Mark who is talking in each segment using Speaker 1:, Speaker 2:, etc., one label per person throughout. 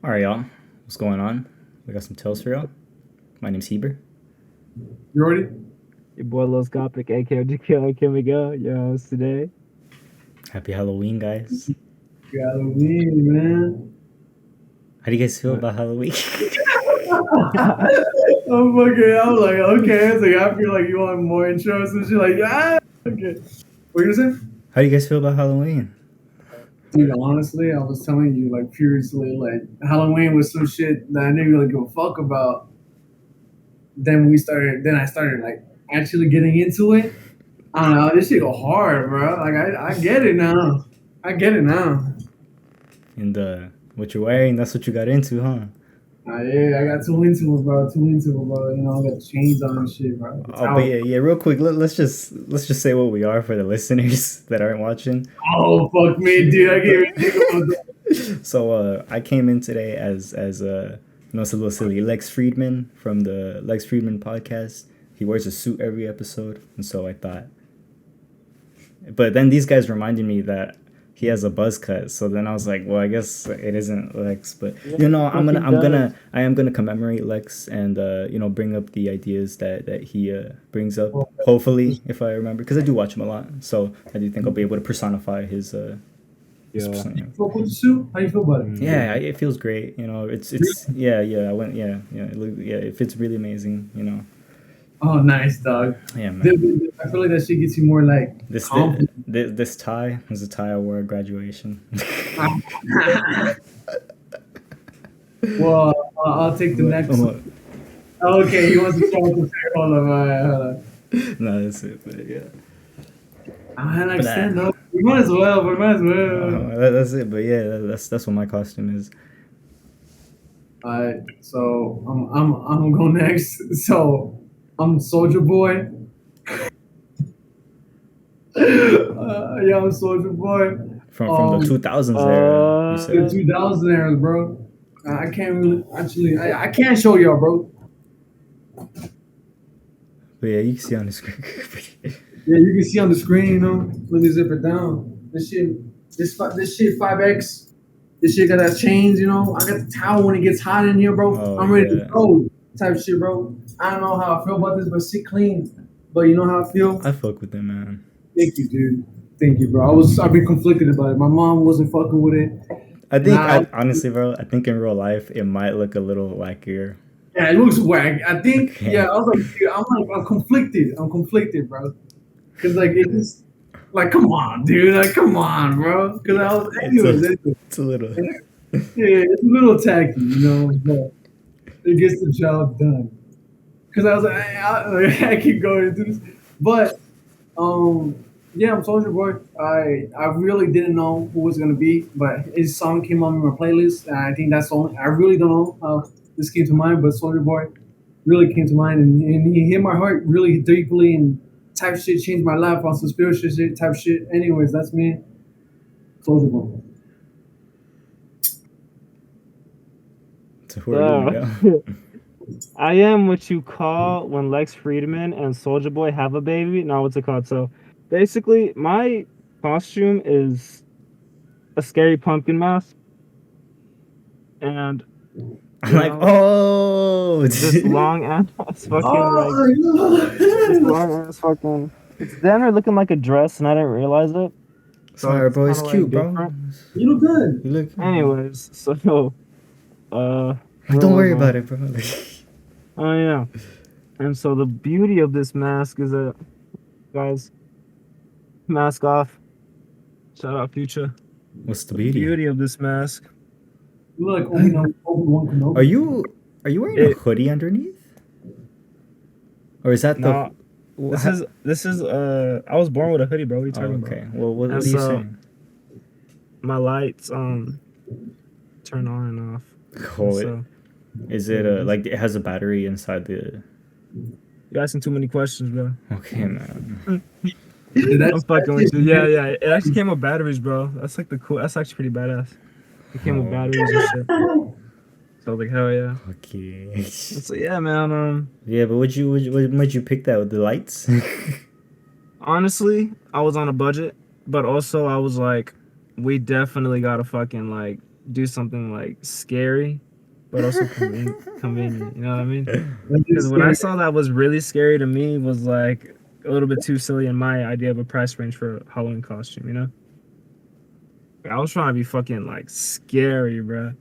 Speaker 1: All right, y'all. What's going on? We got some tales for y'all. My name's Heber.
Speaker 2: Jhordy?
Speaker 3: Your boy Lil Scopic, aka GK, aka Miguel, your host today.
Speaker 1: Happy Halloween, guys.
Speaker 2: Halloween, man.
Speaker 1: How do you guys feel about Halloween?
Speaker 2: I was like, okay. It's like, I feel like you want more intros and shit. Like, okay. What you saying?
Speaker 1: How do you guys feel about Halloween?
Speaker 2: Dude, honestly, I was telling you, like, furiously, like, Halloween was some shit that I didn't really give a fuck about. Then I started, like, actually getting into it. I don't know, this shit go hard, bro. Like, I get it now. I get it now.
Speaker 1: And what you're wearing, that's what you got into, huh?
Speaker 2: Yeah, I got too into it, bro. You know, I got the chains on and shit, bro.
Speaker 1: Oh, but yeah, real quick, let's just say what we are for the listeners that aren't watching.
Speaker 2: Oh, fuck me, dude. I can't even think about that.
Speaker 1: So I came in today as it's a little silly. Lex Fridman from the Lex Fridman podcast. He wears a suit every episode, and so I thought. But then these guys reminded me that he has a buzz cut, so then I was like, well, I guess it isn't Lex, but I am gonna commemorate Lex and bring up the ideas that he brings up. Hopefully, if I remember, because I do watch him a lot, so I do think I'll be able to personify his persona.
Speaker 2: You fuck with the suit? How you feel about it?
Speaker 1: Yeah, it feels great. You know, it's yeah. I went it fits really amazing. You know.
Speaker 2: Oh, nice, dog.
Speaker 1: Yeah, man.
Speaker 2: Dude, I feel like that shit gets you more like
Speaker 1: this tie was a tie I wore at graduation.
Speaker 2: Well, I'll take the next one. Okay, he wants to start with the hold on, hold on.
Speaker 1: No, that's it, but yeah.
Speaker 2: I understand though. We might as well,
Speaker 1: That's it, but yeah, that's what my costume is.
Speaker 2: Alright, so I'm gonna go next. So I'm Soldier Boy. Yeah, I'm Soldier Boy.
Speaker 1: From the 2000s era. You said.
Speaker 2: The 2000 era, bro. I can't really I can't show y'all, bro.
Speaker 1: But yeah, you can see on the screen.
Speaker 2: Yeah, you can see on the screen, you know. Let me zip it down. This shit 5X. This shit got that chains, you know. I got the towel when it gets hot in here, bro.
Speaker 1: Oh,
Speaker 2: I'm ready to go. Type shit, bro. I don't know how I feel about this, but shit clean. But you know how I feel?
Speaker 1: I fuck with them, man.
Speaker 2: Thank you, dude. Thank you, bro. I've been conflicted about it. My mom wasn't fucking with it.
Speaker 1: Honestly, bro, I think in real life it might look a little wackier.
Speaker 2: Yeah, it looks whack. I think, yeah, I was like, dude, I'm conflicted. I'm conflicted, bro. Because, like, it just, like, come on, dude. Like, come on, bro. Because I was,
Speaker 1: it's a little.
Speaker 2: Yeah, it's a little tacky, you know, but it gets the job done. Because I was like, I keep going into this. But, yeah, I'm Soldier Boy. I really didn't know who was going to be, but his song came on my playlist. And I think that's the only, I really don't know how this came to mind, but Soldier Boy really came to mind. And he hit my heart really deeply and type shit, changed my life on some spiritual shit type shit. Anyways, that's me. Soldier Boy.
Speaker 1: So who are you,
Speaker 3: I am what you call when Lex Fridman and Soldier Boy have a baby. No, what's it called? So basically, my costume is a scary pumpkin mask. And this long ass fucking this long ass fucking. It's then looking like a dress, and I didn't realize it.
Speaker 1: Sorry, bro. It's cute, bro.
Speaker 2: You look good.
Speaker 1: You look.
Speaker 3: Anyways, so
Speaker 1: don't worry about it, bro.
Speaker 3: Oh yeah, and so the beauty of this mask is that, guys, mask off. Shout out Future.
Speaker 1: What's the
Speaker 3: beauty of this mask?
Speaker 2: You look like Obi-Wan Kenobi.
Speaker 1: Are you wearing a hoodie underneath? Or is that the?
Speaker 3: This is I was born with a hoodie, bro. What are you talking about?
Speaker 1: Okay. Well, what are you saying?
Speaker 3: My lights turn on and off.
Speaker 1: Cool. Is it like it has a battery inside the?
Speaker 3: You're asking too many questions, bro.
Speaker 1: Okay, man.
Speaker 3: I'm fucking with you. Yeah. It actually came with batteries, bro. That's like That's actually pretty badass. It came with batteries and shit. So I was like, hell yeah.
Speaker 1: Okay.
Speaker 3: So yeah, man.
Speaker 1: Yeah, but what made you pick that with the lights?
Speaker 3: Honestly, I was on a budget, but also I was like, we definitely gotta fucking like do something like scary, but also convenient. You know what I mean?
Speaker 2: That
Speaker 3: Because
Speaker 2: is
Speaker 3: what I
Speaker 2: scary.
Speaker 3: saw that was really scary to me was like a little bit too silly in my idea of a price range for a Halloween costume. You know? I was trying to be fucking like scary, bro.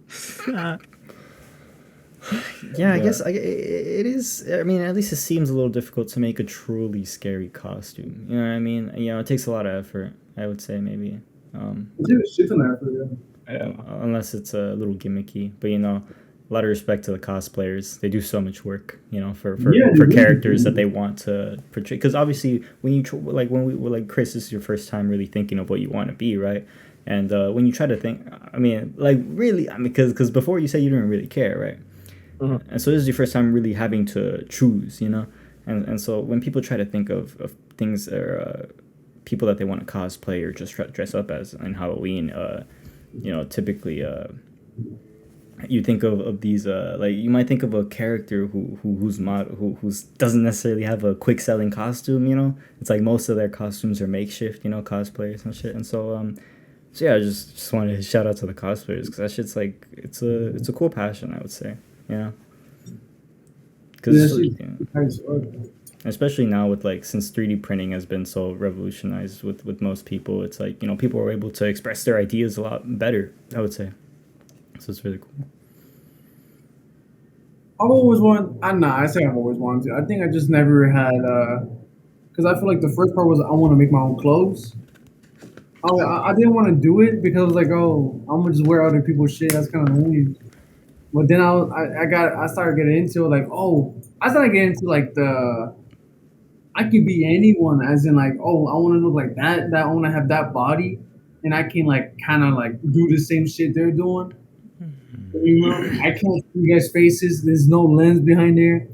Speaker 1: Yeah, I guess
Speaker 3: But
Speaker 1: it is. I mean, at least it seems a little difficult to make a truly scary costume. You know what I mean? You know, it takes a lot of effort. I would say maybe,
Speaker 2: Dude, shit's an effort, yeah.
Speaker 1: unless it's a little gimmicky. But you know, a lot of respect to the cosplayers. They do so much work. You know,
Speaker 2: Yeah, they
Speaker 1: for
Speaker 2: really
Speaker 1: characters that
Speaker 2: do.
Speaker 1: they want to portray. Because obviously, when like when we were like Chris, this is your first time really thinking of what you want to be, right? And when you try to think, I mean, like really, I mean, because before you said you didn't really care, right?
Speaker 3: uh,
Speaker 1: And so this is your first time really having to choose, you know. And so when people try to think of things or people that they want to cosplay or just dress up as in Halloween, you know, typically you think of these like you might think of a character who's doesn't necessarily have a quick selling costume, you know. It's like most of their costumes are makeshift, you know, cosplayers and shit. And so yeah, I just wanted to shout out to the cosplayers because that shit's like it's a cool passion, I would say, you know.
Speaker 2: Yeah,
Speaker 1: Because
Speaker 2: shit's nice.
Speaker 1: especially now with like since 3D printing has been so revolutionized with most people, it's like, you know, people are able to express their ideas a lot better, I would say. So it's really cool.
Speaker 2: I've always wanted. I say I've always wanted to. I think I just never had. Because I feel like the first part was I want to make my own clothes. I didn't want to do it because I was like, oh, I'm gonna just wear other people's shit. That's kind of lame. But then I started getting into it, like, oh, I started getting into like the I can be anyone, as in like, oh, I want to look like that. That I want to have that body, and I can like kind of like do the same shit they're doing. You know, I can't see you guys' faces. There's no lens behind there,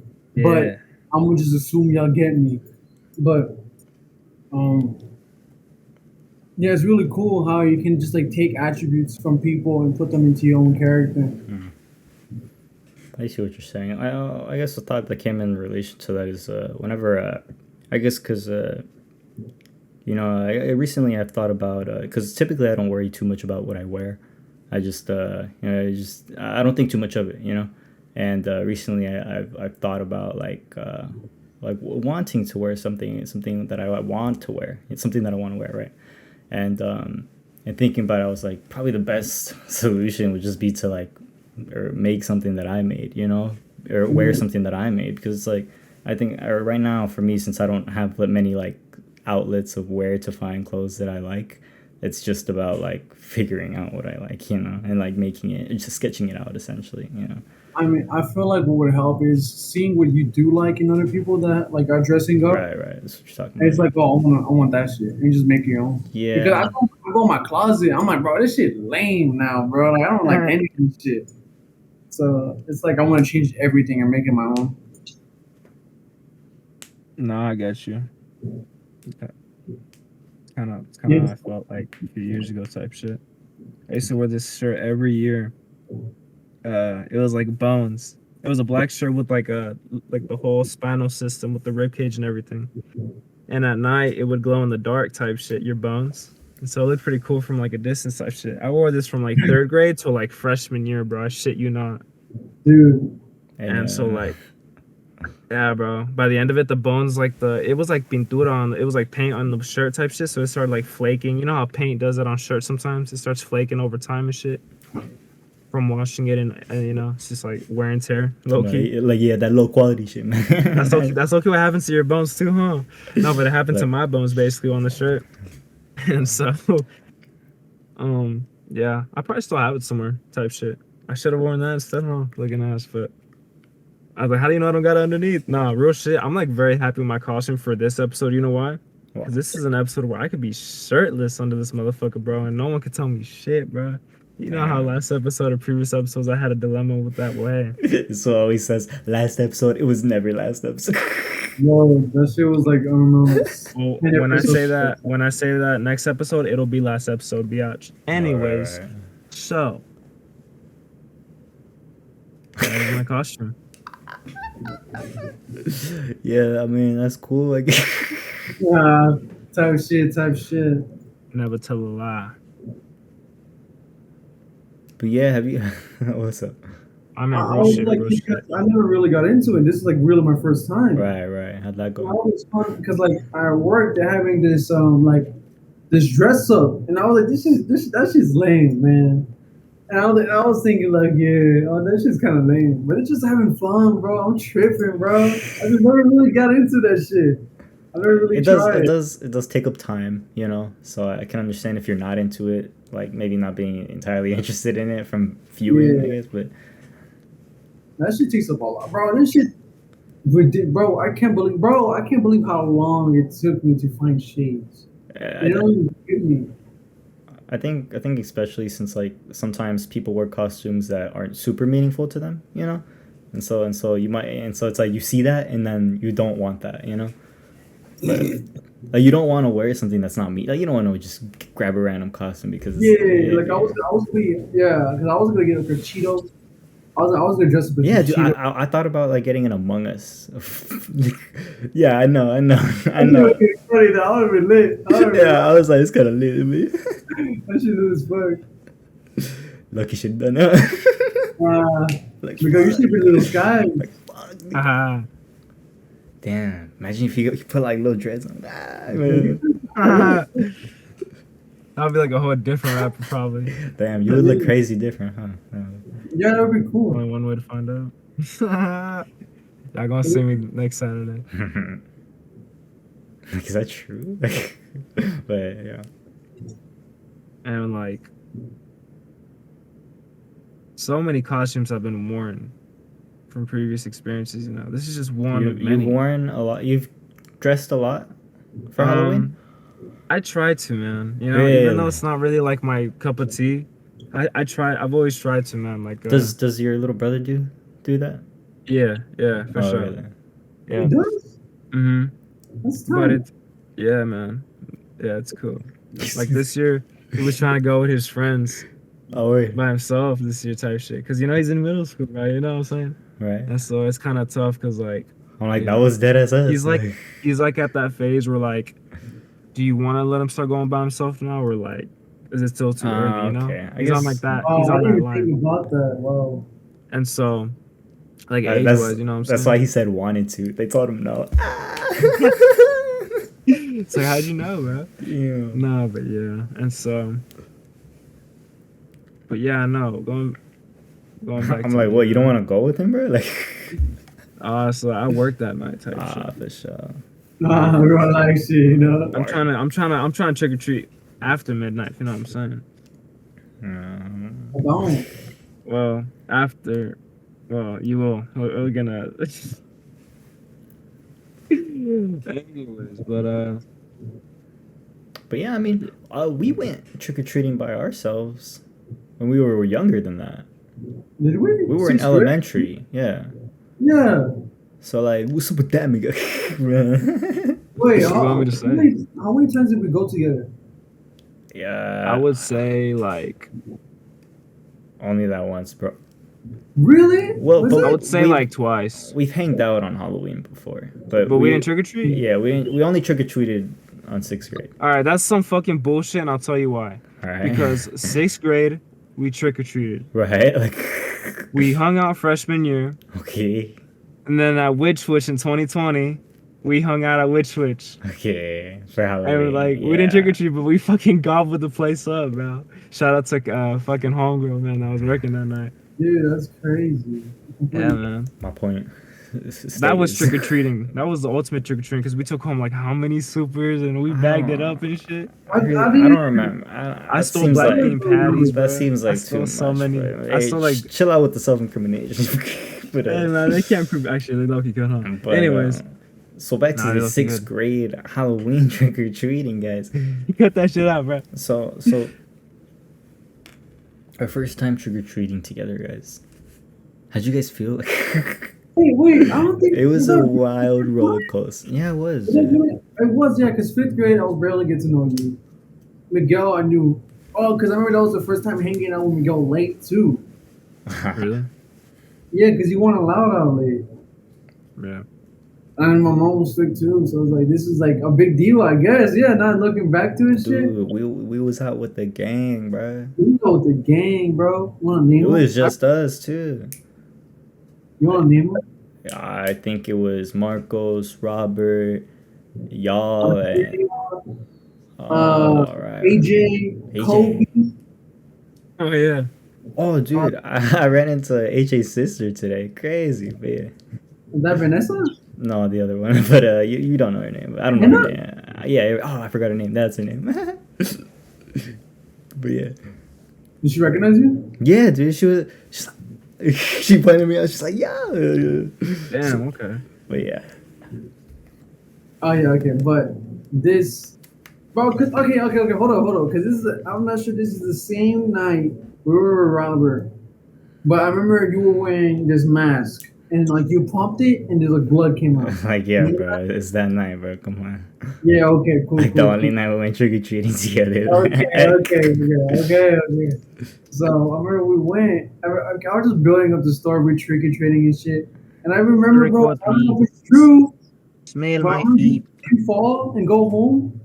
Speaker 2: but
Speaker 3: yeah.
Speaker 2: I'm gonna just assume y'all get me. But um, yeah, it's really cool how you can just like take attributes from people and put them into your own character.
Speaker 1: I see what you're saying. I guess the thought that came in relation to that is whenever I guess because you know, recently I've thought about because typically I don't worry too much about what I wear. I just you know, I don't think too much of it, you know. And recently I've thought about like wanting to wear something that I want to wear. It's something that I want to wear, right? And thinking about it, I was like, probably the best solution would just be to like or make something that I made, you know, or wear
Speaker 2: Mhm.
Speaker 1: something that I made because it's like I think right now for me, since I don't have many like outlets of where to find clothes that I like, it's just about like figuring out what I like, you know, and like making it, just sketching it out essentially, you know.
Speaker 2: I mean, I feel like what would help is seeing what you do like in other people that like are dressing up.
Speaker 1: Right, that's what you're talking
Speaker 2: And it's
Speaker 1: about,
Speaker 2: like, oh, I want that shit, and you just make your own. Because
Speaker 1: yeah.
Speaker 2: I go in my closet, I'm like, bro, this shit lame now, bro. Like I don't like any of this shit. So it's like I want to change everything and make it my own.
Speaker 3: No, I get you. It's kind of
Speaker 2: Yeah,
Speaker 3: how I felt like a few years ago type shit. I used to wear this shirt every year. It was like bones. It was a black shirt with like the whole spinal system with the rib cage and everything. And at night it would glow in the dark type shit, your bones. And so it looked pretty cool from like a distance type shit. I wore this from like third grade to like freshman year, bro. I shit you not.
Speaker 2: dude.
Speaker 1: And
Speaker 3: And so like yeah, bro. By the end of it, the bones it was like pintura on it was like paint on the shirt type shit. So it started like flaking. You know how paint does it on shirts sometimes? It starts flaking over time and shit from washing it and you know, it's just like wear and tear, low
Speaker 1: no,
Speaker 3: key.
Speaker 1: like yeah, that low quality shit,
Speaker 3: That's okay.
Speaker 1: man.
Speaker 3: That's okay. What happens to your bones too, huh? No, but it happened to
Speaker 1: Like
Speaker 3: my bones basically on the shirt, and so, yeah, I probably still have it somewhere. Type shit. I should have worn that instead, huh? Looking ass, but I was like, how do you know I don't got it underneath? Nah, real shit. I'm like very happy with my costume for this episode. You know why?
Speaker 1: well,
Speaker 3: Because this is an episode where I could be shirtless under this motherfucker, bro, and no one could tell me shit, bro. You know how
Speaker 1: damn.
Speaker 3: last episode or previous episodes I had a dilemma with that way.
Speaker 1: So always says last episode. It was never last episode.
Speaker 2: No, that shit was like I don't know, like
Speaker 3: Well,
Speaker 2: 10 episodes.
Speaker 3: when I say that next episode, it'll be last episode, biatch.
Speaker 1: All
Speaker 3: Anyways,
Speaker 1: right.
Speaker 3: so that is my costume.
Speaker 1: Yeah, I mean that's cool. Like,
Speaker 2: Yeah, type shit.
Speaker 3: Never tell a lie.
Speaker 1: But yeah, have you? What's up?
Speaker 3: I'm at
Speaker 2: I
Speaker 3: real
Speaker 2: was
Speaker 3: shit,
Speaker 2: like,
Speaker 3: real shit.
Speaker 2: because I never really got into it. This is like really my first time.
Speaker 1: Right. How'd that
Speaker 2: I
Speaker 1: go?
Speaker 2: was fun because like at work they're having this like this dress up, and I was like, that shit's lame, man. And I was thinking like, yeah, oh, that shit's kind of lame, but it's just having fun, bro. I'm tripping, bro. I just never really got into that shit. I never really tried.
Speaker 1: It does take up time, you know. So I can understand if you're not into it, like maybe not being entirely interested in it from viewing, I
Speaker 2: Yeah,
Speaker 1: guess. But
Speaker 2: that shit takes up a lot, bro. This shit, bro. I can't believe how long it took me to find shades.
Speaker 1: I,
Speaker 2: You don't even give me.
Speaker 1: I think especially since like sometimes people wear costumes that aren't super meaningful to them, you know, and so you might and so it's like you see that and then you don't want that, you know, but like you don't want to wear something that's not me. Like you don't want to just grab a random costume because it's,
Speaker 2: Yeah, like I was gonna, yeah, because I was gonna get like a Cheeto. I was gonna dress up as
Speaker 1: yeah,
Speaker 2: a
Speaker 1: dude.
Speaker 2: Cheeto.
Speaker 1: I thought about like getting an Among Us. Yeah, I know.
Speaker 2: I knew it was funny though. I would have been lit.
Speaker 1: Yeah, I was like, it's kind of lit, man.
Speaker 2: That shit is fuck.
Speaker 1: Lucky shit done. Huh? Like,
Speaker 2: Because you should be little skies.
Speaker 1: like, fuck.
Speaker 3: Haha.
Speaker 1: Damn, imagine if you put like little dreads on. Man.
Speaker 3: I'll be like a whole different rapper probably.
Speaker 1: Damn, you would look crazy different, huh?
Speaker 2: Yeah, that would be cool.
Speaker 3: Only one way to find out. Y'all gonna see me next Saturday.
Speaker 1: Is that true? But yeah.
Speaker 3: And like so many costumes have been worn from previous experiences, you know. This is just one of many.
Speaker 1: You've worn a lot. You've dressed a lot for Halloween.
Speaker 3: I try to, man. You know, even though it's not really like my cup of tea, I try. I've always tried to, man. Like,
Speaker 1: Does your little brother do that?
Speaker 3: Yeah, for sure.
Speaker 1: Really?
Speaker 3: Yeah.
Speaker 2: He does? That's tight.
Speaker 3: But it's man. Yeah, it's cool. Like this year, he was trying to go with his friends
Speaker 1: Oh wait.
Speaker 3: by himself this year type shit. Cause you know he's in middle school, right? You know what I'm saying?
Speaker 1: Right.
Speaker 3: And so it's kind of tough, cause like
Speaker 1: I'm like,
Speaker 3: yeah.
Speaker 1: that was dead as us.
Speaker 3: he's like at that phase where like, do you want to let him start going by himself now, or like, is it still too early? You know?
Speaker 1: Okay.
Speaker 3: He's on like that.
Speaker 2: Oh,
Speaker 3: He's
Speaker 2: I
Speaker 3: on
Speaker 2: didn't
Speaker 3: that
Speaker 2: even
Speaker 3: line.
Speaker 2: think about that. Wow.
Speaker 3: And so, like age wise, you know what I'm saying?
Speaker 1: That's why he said wanted to. They told him no.
Speaker 3: It's like, how'd you know, bro?
Speaker 1: Yeah.
Speaker 3: No, but yeah, and so, but yeah, no, going back.
Speaker 1: I'm like, what? You don't want to go with him, bro? Like.
Speaker 3: So I worked that night type shit.
Speaker 1: For sure.
Speaker 2: Nah, bro, like shit, you know.
Speaker 3: I'm trying to trick or treat after midnight. You know what I'm saying?
Speaker 2: I don't.
Speaker 3: Well, after, you will. We're gonna. Anyways,
Speaker 1: But yeah, I mean, we went trick or treating by ourselves when we were younger than that.
Speaker 2: Did we?
Speaker 1: We were in elementary, yeah.
Speaker 2: Yeah.
Speaker 1: So like, what's up with that, Miguel?
Speaker 2: Wait,
Speaker 3: you want me to say?
Speaker 2: How many times did we go together?
Speaker 1: Yeah,
Speaker 3: I would say like
Speaker 1: only that once, bro.
Speaker 2: Really?
Speaker 1: Well, but
Speaker 3: I would say like twice.
Speaker 1: We've hanged out on Halloween before, but
Speaker 3: we didn't trick or treat.
Speaker 1: Yeah, we only trick or treated on 6th grade.
Speaker 3: All right, that's some fucking bullshit, and I'll tell you why.
Speaker 1: All right.
Speaker 3: Because 6th grade, we trick or treated.
Speaker 1: Right, like
Speaker 3: we hung out freshman year.
Speaker 1: Okay.
Speaker 3: And then at Witch Witch in 2020, we hung out at Witch Witch.
Speaker 1: Okay, for Halloween.
Speaker 3: And we're like, we didn't trick or treat, but we fucking gobbled the place up, bro. Shout out to fucking homegirl, man. I was working that night.
Speaker 2: Dude, that's crazy.
Speaker 3: Yeah, man.
Speaker 1: My point.
Speaker 3: That was trick or treating. That was the ultimate trick or treating because we took home like how many supers and we bagged it up and shit.
Speaker 1: I don't remember.
Speaker 3: I stole black bean patties.
Speaker 1: That seems like too much.
Speaker 3: So many.
Speaker 1: Hey,
Speaker 3: I stole like.
Speaker 1: Chill out with the self-incrimination.
Speaker 3: But, hey man, they can't prove actually. They lucky good, huh? But, anyways.
Speaker 1: So back to the 6th grade Halloween trick or treating, guys.
Speaker 3: You cut that shit out, bro.
Speaker 1: So our first time trick or treating together, guys. How'd you guys feel?
Speaker 2: Wait, I don't think
Speaker 1: it was a wild roller coaster. Yeah, it was.
Speaker 2: It was, yeah, because 5th grade, I was barely getting to know you. Miguel, I knew. Oh, because I remember that was the first time hanging out with Miguel late, too.
Speaker 3: Really?
Speaker 2: Yeah, because you weren't allowed out late.
Speaker 3: Yeah.
Speaker 2: And my mom was sick too, so I was like, this is like a big deal, I guess. Yeah, not looking back to it, shit.
Speaker 1: Dude, we was out with the gang, bro.
Speaker 2: You know with the gang, bro. You wanna
Speaker 1: It
Speaker 2: name
Speaker 1: was
Speaker 2: them?
Speaker 1: just us too.
Speaker 2: You wanna name them?
Speaker 1: I think it was Marcos, Robert, y'all, and all right,
Speaker 2: AJ, Kobe.
Speaker 1: AJ.
Speaker 3: Oh yeah.
Speaker 1: Oh, dude, I ran into AJ's sister today. Crazy, man.
Speaker 2: Is that Vanessa?
Speaker 1: No, the other one, but you don't know her name. I don't know her name. Yeah, oh, I forgot her name. That's her name. But yeah,
Speaker 2: Did she recognize you?
Speaker 1: yeah, dude, she's like, she pointed me out. She's like, yeah.
Speaker 3: Damn. Okay.
Speaker 1: But yeah,
Speaker 2: Oh yeah, okay, but this, bro, cause okay, hold on, cause this is I'm not sure this is the same night we were with Robert, but I remember you were wearing this mask and like you pumped it and there's like blood came out.
Speaker 1: like yeah, bro, it's that night, bro. Come on,
Speaker 2: Yeah, okay, cool.
Speaker 1: like
Speaker 2: cool,
Speaker 1: the only
Speaker 2: cool.
Speaker 1: night we went trick or treating together.
Speaker 2: Okay. So I remember we went. I was just building up the story with trick or treating and shit, and I remember, bro. I don't know if it's true,
Speaker 3: Smell
Speaker 2: but I
Speaker 3: my
Speaker 2: remember
Speaker 3: feet.
Speaker 2: you fall and go home.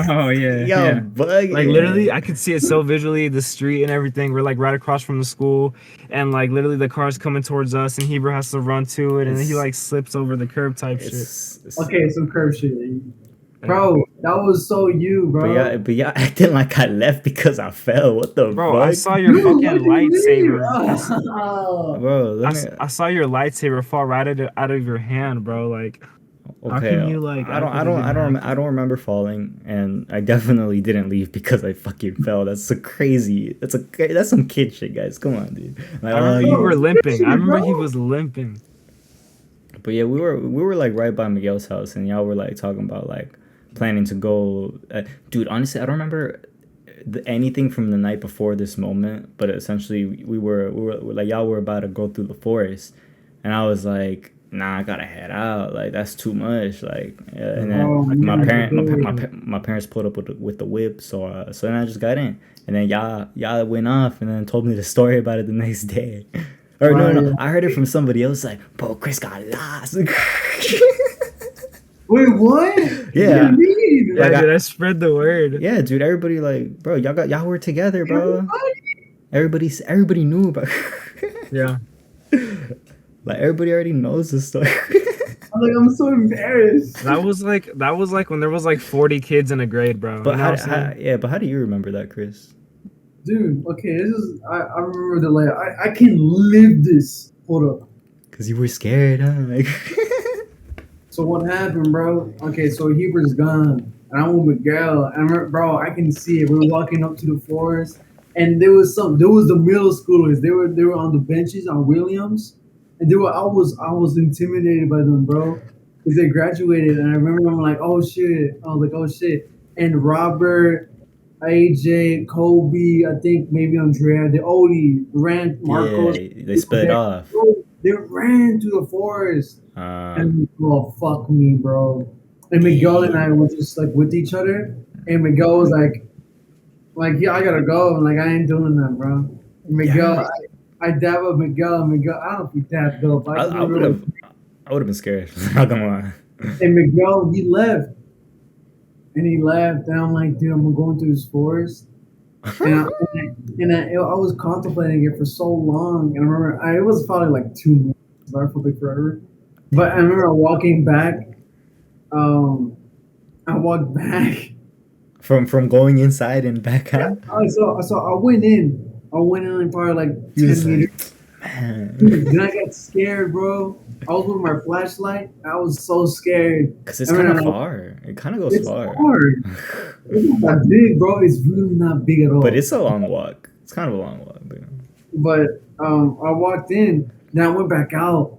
Speaker 3: Oh yeah.
Speaker 1: Yo,
Speaker 3: Yeah.
Speaker 1: bug.
Speaker 3: Like literally, I could see it so visually, the street and everything. We're like right across from the school, and like literally the car's coming towards us, and Heber has to run to it, and then he like slips over the curb type shit.
Speaker 2: Okay, some curve shit, bro. That was so you, bro.
Speaker 1: But yeah, acting like I left because I fell. What the
Speaker 3: Bro,
Speaker 1: fuck?
Speaker 3: I saw your
Speaker 2: Dude, what
Speaker 3: fucking
Speaker 2: do you mean?
Speaker 3: lightsaber.
Speaker 2: Oh.
Speaker 1: Bro,
Speaker 3: I saw your lightsaber fall right out of your hand, bro. Like, how
Speaker 1: okay,
Speaker 3: can you like?
Speaker 1: I don't remember falling, and I definitely didn't leave because I fucking fell. That's some kid shit, guys. Come on, dude. Like,
Speaker 3: I remember you were limping. I remember he was limping.
Speaker 1: But yeah, we were like right by Miguel's house, and y'all were like talking about like planning to go. Dude, honestly, I don't remember anything from the night before this moment, but essentially we were like y'all were about to go through the forest, and I was like, nah, I gotta head out. Like that's too much. Like, and then like, my parents pulled up with the whip, so then I just got in, and then y'all went off, and then told me the story about it the next day. Or no, I heard it from somebody else. Like, bro, Chris got lost.
Speaker 2: Wait, what?
Speaker 1: Yeah.
Speaker 2: What do you mean?
Speaker 3: Yeah,
Speaker 1: Like,
Speaker 3: dude, I spread the word.
Speaker 1: Yeah, dude. Everybody like, bro, y'all were together, bro. Everybody knew about.
Speaker 3: Yeah.
Speaker 1: Like everybody already knows the story.
Speaker 2: I'm so embarrassed.
Speaker 3: That was like when there was like 40 kids in a grade, bro.
Speaker 1: But
Speaker 3: You know what I'm saying?
Speaker 1: how do you remember that, Chris?
Speaker 2: Dude, okay, this is I remember the like I can live this. Hold up.
Speaker 1: Cause you were scared, huh? Like,
Speaker 2: So what happened, bro? Okay, so Heber's gone, and I'm with Miguel. And I remember, bro, I can see it. We were walking up to the forest, and there was the middle schoolers. They were on the benches on Williams, and I was intimidated by them, bro, because they graduated. And I remember I'm like, oh shit. I was like, oh shit. And Robert, AJ, Kobe, I think maybe Andrea, the Odie, Grant, Marcos.
Speaker 1: yeah, they split off.
Speaker 2: They ran to the forest.
Speaker 1: Um,
Speaker 2: And fuck me, bro. And Miguel and I were just like with each other, and Miguel was like, yeah, I gotta go. I'm like, I ain't doing that, bro. And Miguel,
Speaker 1: Yeah.
Speaker 2: I dab up Miguel. Miguel, I don't know if he dabbed up.
Speaker 1: I would have been scared. Not gonna lie.
Speaker 2: And Miguel, he left, and I'm like, dude, I'm going through this forest. I was contemplating it for so long, and I remember it was probably like 2 minutes. I felt like forever. But I remember walking back. I walked back.
Speaker 1: From going inside and back out.
Speaker 2: So I went in. Like probably like 10 meters.
Speaker 1: Man.
Speaker 2: Then I got scared, bro. I was with my flashlight. I was so scared.
Speaker 1: Cause it's kind of far. It kind of goes
Speaker 2: It's
Speaker 1: far.
Speaker 2: hard. It's not that big, bro. It's really not big at all.
Speaker 1: But it's a long walk. It's kind of a long walk.
Speaker 2: But I walked in. Then I went back out.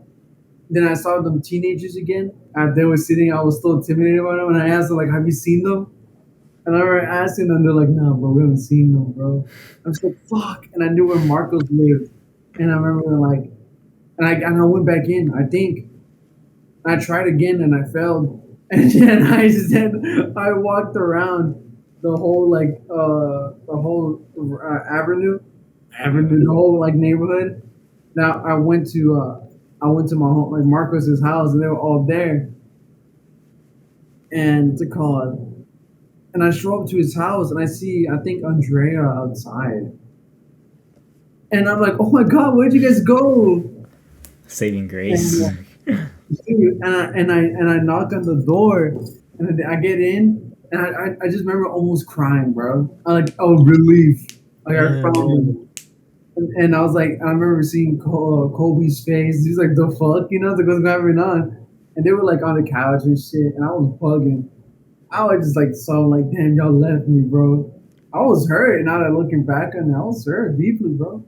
Speaker 2: Then I saw them teenagers again. They were sitting. I was still intimidated by them, and I asked them like, "Have you seen them?" And I remember asking them. They're like, "No, bro, we haven't seen them, bro." I'm just like, "Fuck!" And I knew where Marcos lived, and I remember like, and I went back in. I think I tried again, and I failed. And then I walked around the whole avenue, the whole like neighborhood. Now I went to I went to my home, like Marcos's house, and they were all there. And what's it called? And I show up to his house, and I see, I think Andrea outside, and I'm like, oh my god, where'd you guys go?
Speaker 1: Saving
Speaker 2: And
Speaker 1: grace.
Speaker 2: dude, and I knock on the door, and then I get in, and I just remember almost crying, bro. I like, oh, relief, like I
Speaker 3: Damn,
Speaker 2: found
Speaker 3: bro.
Speaker 2: him. And I was like, I remember seeing Kobe's face. He's like, the fuck, like, what's going on? And they were like on the couch and shit, and I was bugging. I was just like, so like, damn, y'all left me, bro. I was hurt. Now that looking back on it, I was hurt deeply, bro.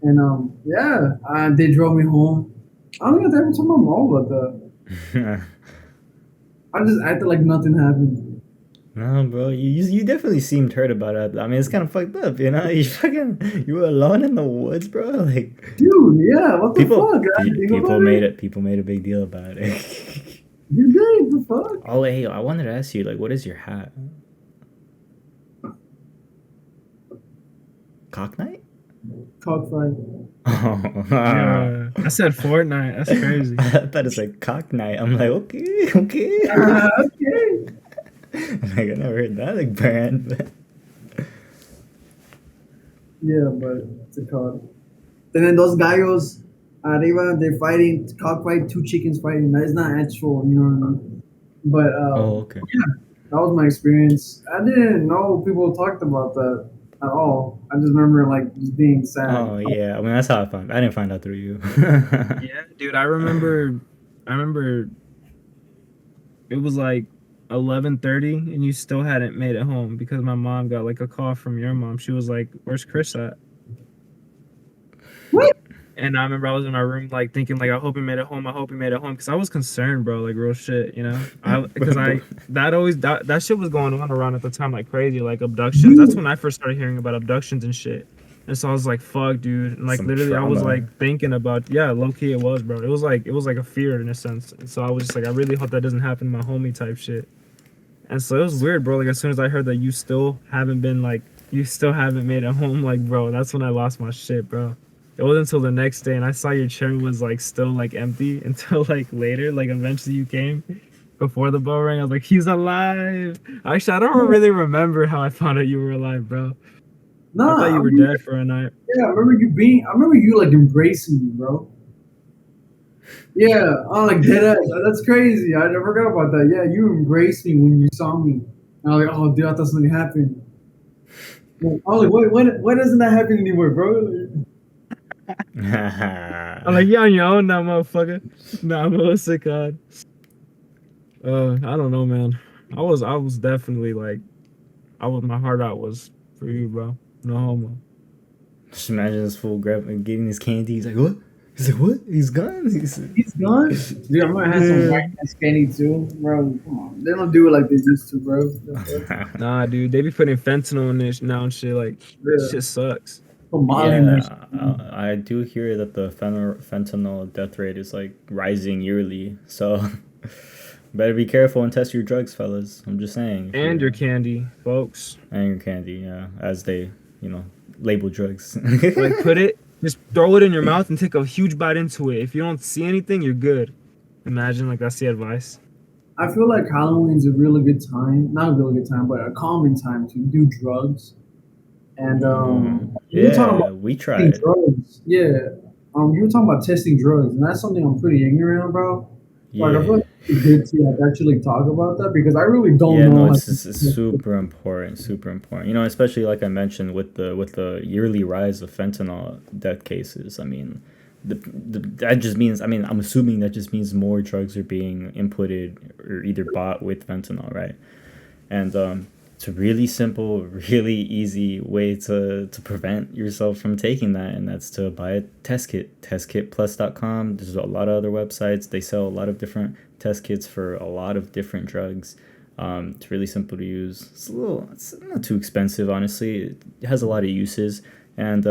Speaker 2: And yeah, they drove me home. I don't think I ever told my mom about that. I just acted like nothing happened.
Speaker 1: No, bro, you definitely seemed hurt about it. I mean, it's kind of fucked up, you know. You were alone in the woods, bro. Like
Speaker 2: Dude, yeah, what the
Speaker 1: people,
Speaker 2: fuck? I didn't think
Speaker 1: people
Speaker 2: about
Speaker 1: made
Speaker 2: it.
Speaker 1: it. People made a big deal about it.
Speaker 2: You did, the fuck?
Speaker 1: Oh, hey, I wanted to ask you, like, what is your hat? Cocknight?
Speaker 2: Cockfight.
Speaker 1: Oh,
Speaker 3: Yeah, I said Fortnite. That's crazy.
Speaker 1: I thought it's like cocknight. I'm like, okay, okay.
Speaker 2: Okay.
Speaker 1: Like, I never heard that like brand. But...
Speaker 2: Yeah, but what's it called? And then those gallos, arriba, they're fighting, cockfight, two chickens fighting. That is not actual, you know what I mean? But
Speaker 1: Oh, okay.
Speaker 2: yeah, that was my experience. I didn't know people talked about that at all. I just remember like just being sad.
Speaker 1: Oh yeah. I mean, that's how I found. I didn't find out through you.
Speaker 3: Yeah, dude, I remember it was like 11:30 and you still hadn't made it home because my mom got like a call from your mom. She was like, "Where's Chris at?"
Speaker 2: What?
Speaker 3: And I remember I was in my room like thinking like, "I hope he made it home. I hope he made it home," because I was concerned, bro, like real shit, you know. That shit was going on around at the time like crazy, like abductions. That's when I first started hearing about abductions and shit. And so I was like, "Fuck, dude!" And like
Speaker 1: Some
Speaker 3: literally, I was
Speaker 1: trauma.
Speaker 3: like thinking about, yeah, low key, it was, bro. It was like a fear in a sense. And so I was just like, I really hope that doesn't happen to my homie type shit. And so it was weird, bro. Like as soon as I heard that you still haven't made it home, like bro, that's when I lost my shit, bro. It wasn't until the next day, and I saw your chair was like still like empty until like later, like eventually you came before the bell rang. I was like, he's alive. Actually, I don't really remember how I found out you were alive, bro. I thought
Speaker 2: Nah, I
Speaker 3: you were
Speaker 2: remember,
Speaker 3: dead for a night.
Speaker 2: yeah, I remember you like embracing me, bro. Yeah, I'm like dead ass. That's crazy. I never forgot about that. Yeah, you embraced me when you saw me. And I was like, oh, dude, I thought something happened. Like, I was like, why doesn't that happen anymore, bro?
Speaker 3: I'm like, yeah, on your own now, motherfucker. Nah, what's it called? I don't know, man. I was definitely like, my heart out was for you, bro. No homo.
Speaker 1: Just imagine this fool getting his candy. He's like, what? He's like, what? He's gone.
Speaker 2: He's gone. Dude, I'm gonna have some white ass candy too, bro. Come on, they don't do it like they used to, bro.
Speaker 3: Nah, dude, they be putting fentanyl in this now and shit. Like,
Speaker 2: Yeah,
Speaker 3: shit sucks.
Speaker 2: put Molly in there.
Speaker 1: Yeah, I do hear that the fentanyl death rate is like rising yearly. So better be careful and test your drugs, fellas. I'm just saying.
Speaker 3: And your candy, folks.
Speaker 1: And your candy, yeah, as they, label drugs.
Speaker 3: Like, just throw it in your mouth and take a huge bite into it. If you don't see anything, you're good. Imagine, like, that's the advice.
Speaker 2: I feel like Halloween's a really good time, not a really good time, but a common time to do drugs. And you were talking
Speaker 1: Yeah,
Speaker 2: about
Speaker 1: we
Speaker 2: testing
Speaker 1: tried.
Speaker 2: drugs. Yeah, you were talking about testing drugs, and that's something I'm pretty ignorant about. Like I feel
Speaker 1: Yeah.
Speaker 2: like it's good to like actually talk about that because I really don't
Speaker 1: Yeah, no,
Speaker 2: know how
Speaker 1: it's super important, super important. Especially like I mentioned with the yearly rise of fentanyl death cases. I mean, that just means. I mean, I'm assuming that just means more drugs are being inputted or either bought with fentanyl, right? And it's a really simple, really easy way to prevent yourself from taking that, and that's to buy a test kit. Testkitplus.com. There's a lot of other websites. They sell a lot of different test kits for a lot of different drugs. It's really simple to use. It's not too expensive, honestly. It has a lot of uses, and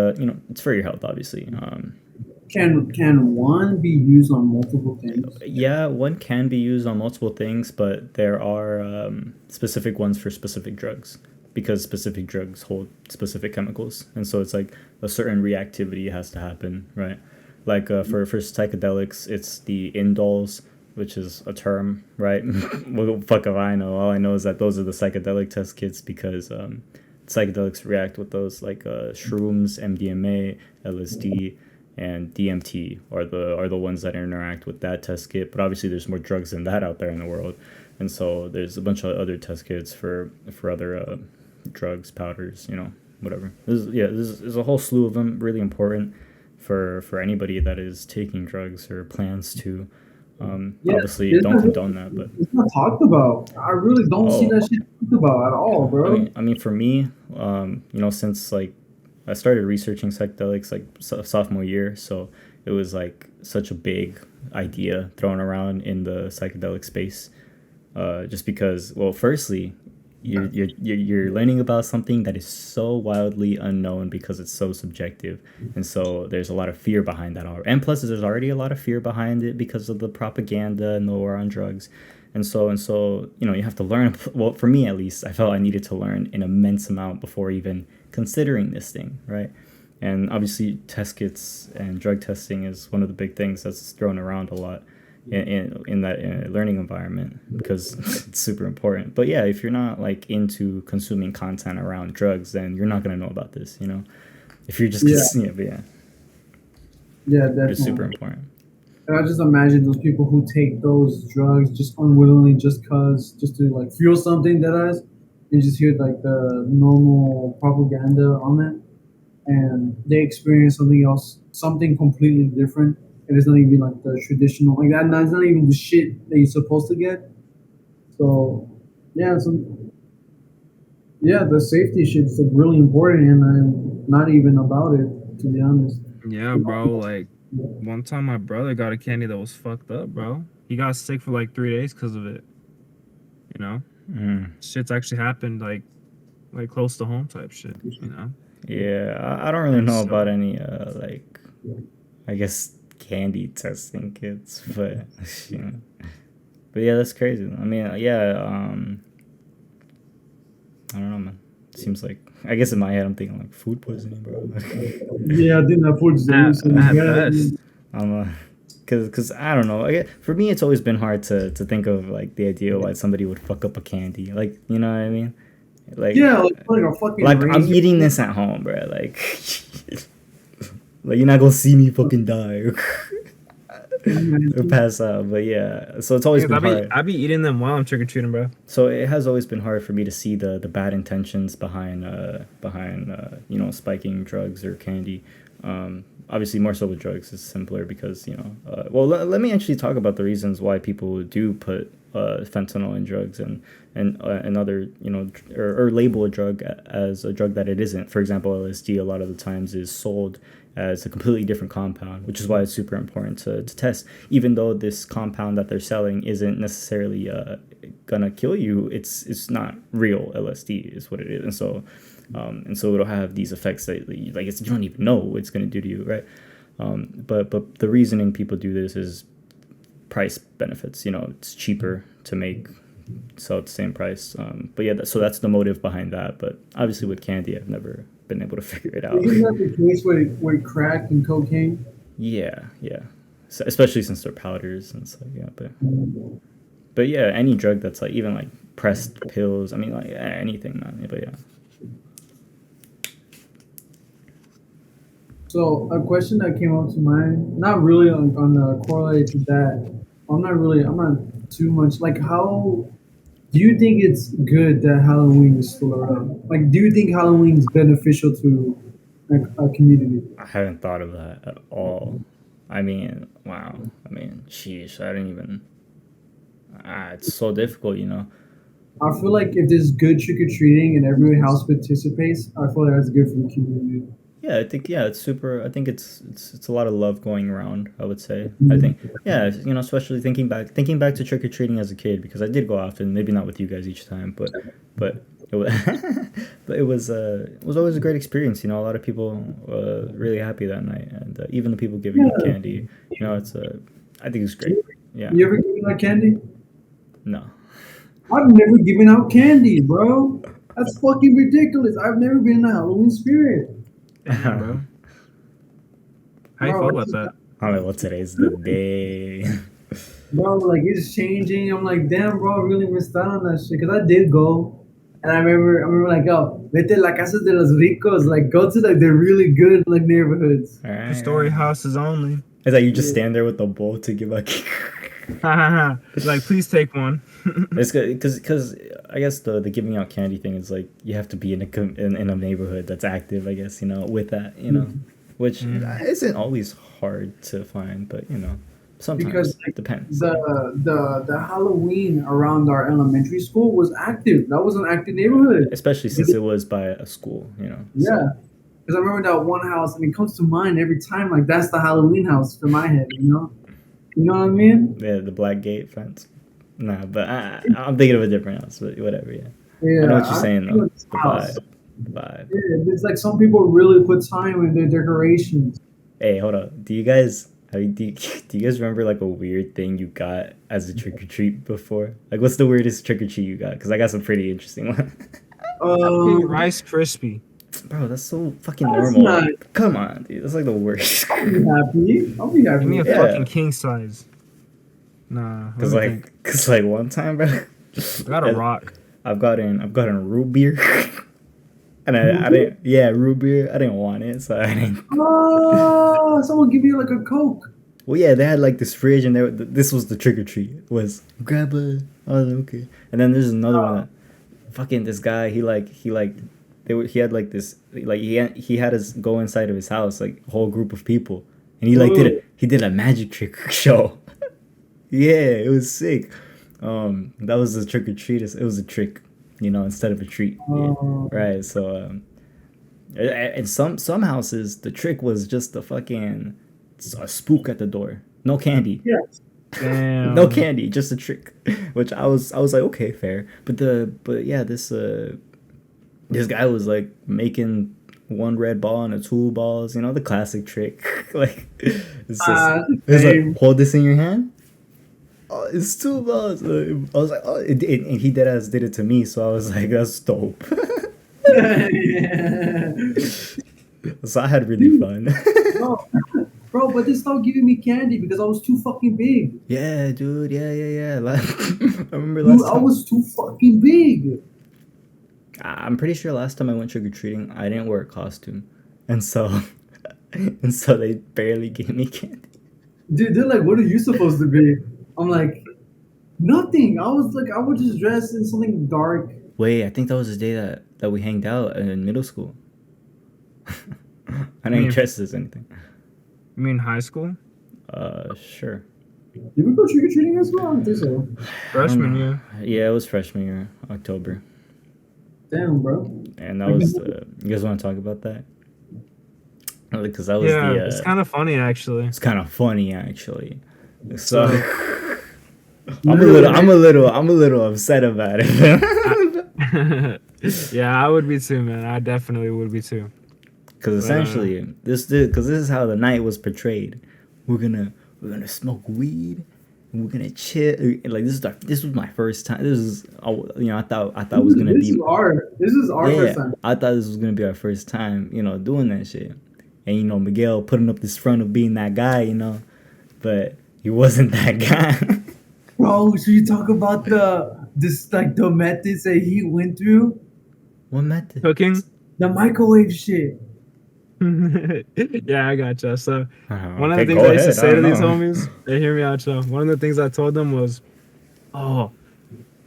Speaker 1: it's for your health, obviously.
Speaker 2: can one be used on multiple things?
Speaker 1: Yeah, one can be used on multiple things, but there are specific ones for specific drugs because specific drugs hold specific chemicals, and so it's like a certain reactivity has to happen, right? Like for psychedelics, it's the indoles, which is a term, right? What the fuck if I know? All I know is that those are the psychedelic test kits because psychedelics react with those like shrooms, MDMA, LSD, and DMT are the ones that interact with that test kit. But obviously, there's more drugs than that out there in the world, and so there's a bunch of other test kits for other drugs, powders, whatever. There's a whole slew of them. Really important for anybody that is taking drugs or plans to. Obviously, don't condone that, but
Speaker 2: it's not talked about. I really don't see that shit talked about at all, bro.
Speaker 1: I mean, for me, since like I started researching psychedelics like sophomore year, so it was like such a big idea thrown around in the psychedelic space. Just because, well, firstly, you're learning about something that is so wildly unknown because it's so subjective, and so there's a lot of fear behind that. And plus, there's already a lot of fear behind it because of the propaganda and the war on drugs, and so you have to learn. Well, for me at least, I felt I needed to learn an immense amount before even considering this thing, right? And obviously, test kits and drug testing is one of the big things that's thrown around a lot in that learning environment because it's super important. But yeah, if you're not like into consuming content around drugs, then you're not gonna know about this. If you're just but
Speaker 2: yeah, definitely.
Speaker 1: It's super important.
Speaker 2: And I just imagine those people who take those drugs just unwillingly, just to like feel something that is, and just hear like the normal propaganda on it, and they experience something else, something completely different. And it's not even like the traditional, like that. It's not even the shit that you're supposed to get. So, yeah, the safety shit's like really important, and I'm not even about it, to be honest.
Speaker 3: Yeah, bro. Like one time, my brother got a candy that was fucked up, bro. He got sick for like 3 days because of it. Shit's actually happened like close to home type shit.
Speaker 1: Yeah, I don't really know about any like, I guess, candy testing kits, but but yeah, that's crazy. I mean, yeah, I don't know, man. Seems like, I guess in my head I'm thinking like food poisoning, bro.
Speaker 2: Yeah, I didn't have food poisoning.
Speaker 1: I'm because I don't know. For me, it's always been hard to think of like the idea why somebody would fuck up a candy. Like, you know what I mean? Like,
Speaker 2: yeah, like a fucking.
Speaker 1: Like I'm eating this at home, bro. Like, like you're not gonna see me fucking die or pass out. But yeah, so it's always been hard.
Speaker 3: I be eating them while I'm trick or treating, bro.
Speaker 1: So it has always been hard for me to see the bad intentions behind spiking drugs or candy. Obviously, more so with drugs is simpler because well, let me actually talk about the reasons why people do put fentanyl in drugs and other or label a drug as a drug that it isn't. For example, LSD a lot of the times is sold as a completely different compound, which is why it's super important to test. Even though this compound that they're selling isn't necessarily gonna kill you, it's not real LSD is what it is, and so it'll have these effects that you don't even know what it's gonna do to you, right? But the reasoning people do this is price benefits. It's cheaper to make, so it's the same price. But yeah, so that's the motive behind that. But obviously with candy, I've never been able to figure it out.
Speaker 2: Isn't that the case with crack and cocaine?
Speaker 1: Yeah. So, especially since they're powders and stuff. Yeah, but yeah, any drug that's like even like pressed pills. I mean, like anything, man. But yeah.
Speaker 2: So a question that came up to mind, not really on the correlate to that. I'm not too much like how. Do you think it's good that Halloween is still around? Like, do you think Halloween is beneficial to like a community?
Speaker 1: I haven't thought of that at all. I mean, wow. I mean, sheesh. I didn't even. It's so difficult,
Speaker 2: I feel like if there's good trick or treating and every house participates, I feel like that's good for the community.
Speaker 1: Yeah, I think it's super. I think it's a lot of love going around. I would say.
Speaker 2: Mm-hmm.
Speaker 1: I think especially thinking back to trick or treating as a kid because I did go often. Maybe not with you guys each time, but it was but it was always a great experience. A lot of people really happy that night, and even the people giving out candy. It's I think it's great. Yeah.
Speaker 2: You ever given out candy?
Speaker 1: No.
Speaker 2: I've never given out candy, bro. That's fucking ridiculous. I've never been in a Halloween spirit.
Speaker 3: Damn, bro. How you feel about that?
Speaker 1: I'm like, well, today's the day.
Speaker 2: Bro, like it's changing. I'm like, damn, bro, I really missed out on that shit. Cause I did go, and I remember like, oh, vete la casa de los ricos. Like, go to like the really good like neighborhoods.
Speaker 1: All
Speaker 3: Two story
Speaker 1: right.
Speaker 3: houses only.
Speaker 1: It's like you just stand there with the bowl to give a.
Speaker 3: Like, please take one.
Speaker 1: It's good because I guess the giving out candy thing is like you have to be in in a neighborhood that's active. I guess with that which isn't always hard to find, but sometimes
Speaker 2: Because like
Speaker 1: depends.
Speaker 2: the Halloween around our elementary school was active. That was an active neighborhood.
Speaker 1: Especially since it was by a school, so.
Speaker 2: Yeah, because I remember that one house, and it comes to mind every time. Like that's the Halloween house in my head. You know what I mean?
Speaker 1: Yeah, the black gate fence. Nah, but I'm thinking of a different house, but whatever. Yeah,
Speaker 2: Yeah,
Speaker 1: I know what you're
Speaker 2: I
Speaker 1: saying
Speaker 2: feel
Speaker 1: though.
Speaker 2: it's
Speaker 1: The
Speaker 2: house.
Speaker 1: vibe, the vibe.
Speaker 2: Yeah, it's like some people really put time in their decorations.
Speaker 1: Hey, hold up. Do you guys do you guys remember like a weird thing you got as a trick or treat before? Like, what's the weirdest trick or treat you got? Because I got some pretty interesting one.
Speaker 3: Rice Krispie.
Speaker 1: Bro, that's so fucking
Speaker 2: That's
Speaker 1: normal.
Speaker 2: not.
Speaker 1: Come on, dude. That's like the worst.
Speaker 2: I'll be happy. I'll be
Speaker 3: Give me a
Speaker 2: happy.
Speaker 1: Yeah.
Speaker 3: fucking king size. Nah.
Speaker 1: Cause like one time, bro.
Speaker 3: I got a rock.
Speaker 1: I've gotten root beer. And I
Speaker 2: Root
Speaker 1: didn't, yeah, root beer. I didn't want it, so I didn't.
Speaker 2: Oh, someone give you like a Coke.
Speaker 1: Well, yeah, they had like this fridge, and this was the trick or treat. Was grab a. I was like, okay. And then there's another one. That, fucking this guy, he had like this, like he had us go inside of his house, like a whole group of people, and he did a magic trick show. Yeah, it was sick. That was the trick or treat. It was a trick, instead of a treat. Yeah, right. So, and some houses, the trick was just a fucking a spook at the door. No candy.
Speaker 2: Yes.
Speaker 3: Damn.
Speaker 1: No candy, just a trick. Which I was like, okay, fair. But yeah, this guy was like making one red ball and two balls. The classic trick. Like, it's like, hold this in your hand. Oh, it's two balls. I was like, oh, and he did it to me. So I was like, that's dope.
Speaker 2: Yeah.
Speaker 1: So I had really fun.
Speaker 2: Bro, but they stopped giving me candy because I was too fucking big.
Speaker 1: Yeah, dude. Yeah. I remember
Speaker 2: Dude,
Speaker 1: last
Speaker 2: I
Speaker 1: time.
Speaker 2: was too fucking big.
Speaker 1: I'm pretty sure last time I went trick or treating, I didn't wear a costume, and so they barely gave me candy.
Speaker 2: Dude, they're like, what are you supposed to be? I'm like, nothing. I would just dress in something dark.
Speaker 1: Wait, I think that was the day that we hanged out in middle school. I didn't dress as anything.
Speaker 3: You mean high school?
Speaker 1: Sure.
Speaker 2: Did we go trick or treating as well? I don't think so.
Speaker 3: Freshman year.
Speaker 1: Yeah, it was freshman year, October.
Speaker 2: Damn, bro.
Speaker 1: And that was you guys want to talk about that? Because that was
Speaker 3: It's kind of funny actually.
Speaker 1: It's kind of funny actually. So I'm a little upset about it.
Speaker 3: Yeah, I would be too, man. I definitely would be too.
Speaker 1: Because essentially, this is how the night was portrayed. We're gonna smoke weed, and we're gonna chill. Like this was my first time. This is I thought it was gonna be.
Speaker 2: This is our first time.
Speaker 1: I thought this was gonna be our first time. Doing that shit, and Miguel putting up this front of being that guy. But he wasn't that guy.
Speaker 2: Bro, should you talk about the methods that he went through?
Speaker 1: What method?
Speaker 3: Cooking?
Speaker 2: The microwave shit.
Speaker 3: Yeah, I gotcha. So one of
Speaker 1: Okay,
Speaker 3: the things
Speaker 1: go
Speaker 3: I used to
Speaker 1: ahead.
Speaker 3: say
Speaker 1: I
Speaker 3: to
Speaker 1: don't
Speaker 3: these
Speaker 1: know.
Speaker 3: homies, they hear me out, y'all. One of the things I told them was, oh,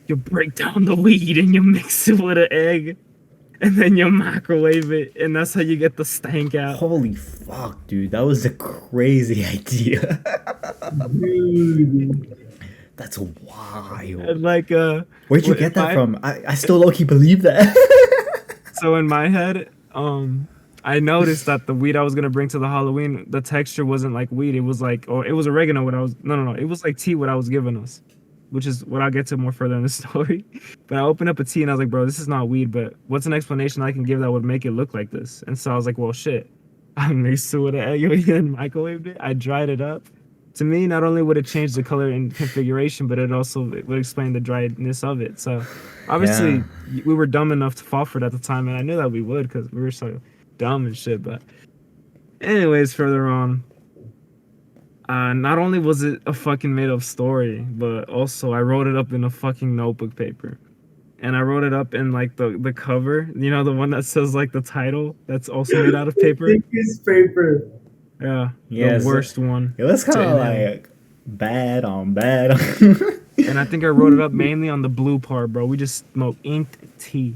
Speaker 3: you break down the weed and you mix it with an egg, and then you microwave it, and that's how you get the stank out.
Speaker 1: Holy fuck, dude! That was a crazy idea.
Speaker 2: Dude.
Speaker 1: That's wild.
Speaker 3: And like,
Speaker 1: Where'd you get that from? I still low-key believe that.
Speaker 3: so in my head, I noticed that the weed I was gonna bring to the Halloween, the texture wasn't like weed. It was like, or it was oregano. No. It was like tea. What I was giving us, which is what I'll get to more further in the story. But I opened up a tea and I was like, bro, this is not weed. But what's an explanation I can give that would make it look like this? And so I was like, well, shit. I mixed it with an egg and microwaved it. I dried it up. To me, not only would it change the color and configuration, but it also would explain the driedness of it. So obviously, we were dumb enough to fall for it at the time, and I knew that we would because we were so dumb and shit. But anyways, further on, Not only was it a fucking made up story, but also I wrote it up in a fucking notebook paper. And I wrote it up in like the cover, you know, the one that says like the title that's also made out of paper.
Speaker 2: Thickest paper.
Speaker 3: Yeah,
Speaker 1: Yeah,
Speaker 3: the worst one.
Speaker 1: It was kind
Speaker 3: to
Speaker 1: of
Speaker 3: inhale.
Speaker 1: like bad on bad on.
Speaker 3: And I think I wrote it up mainly on the blue part, bro. We just smoked inked tea.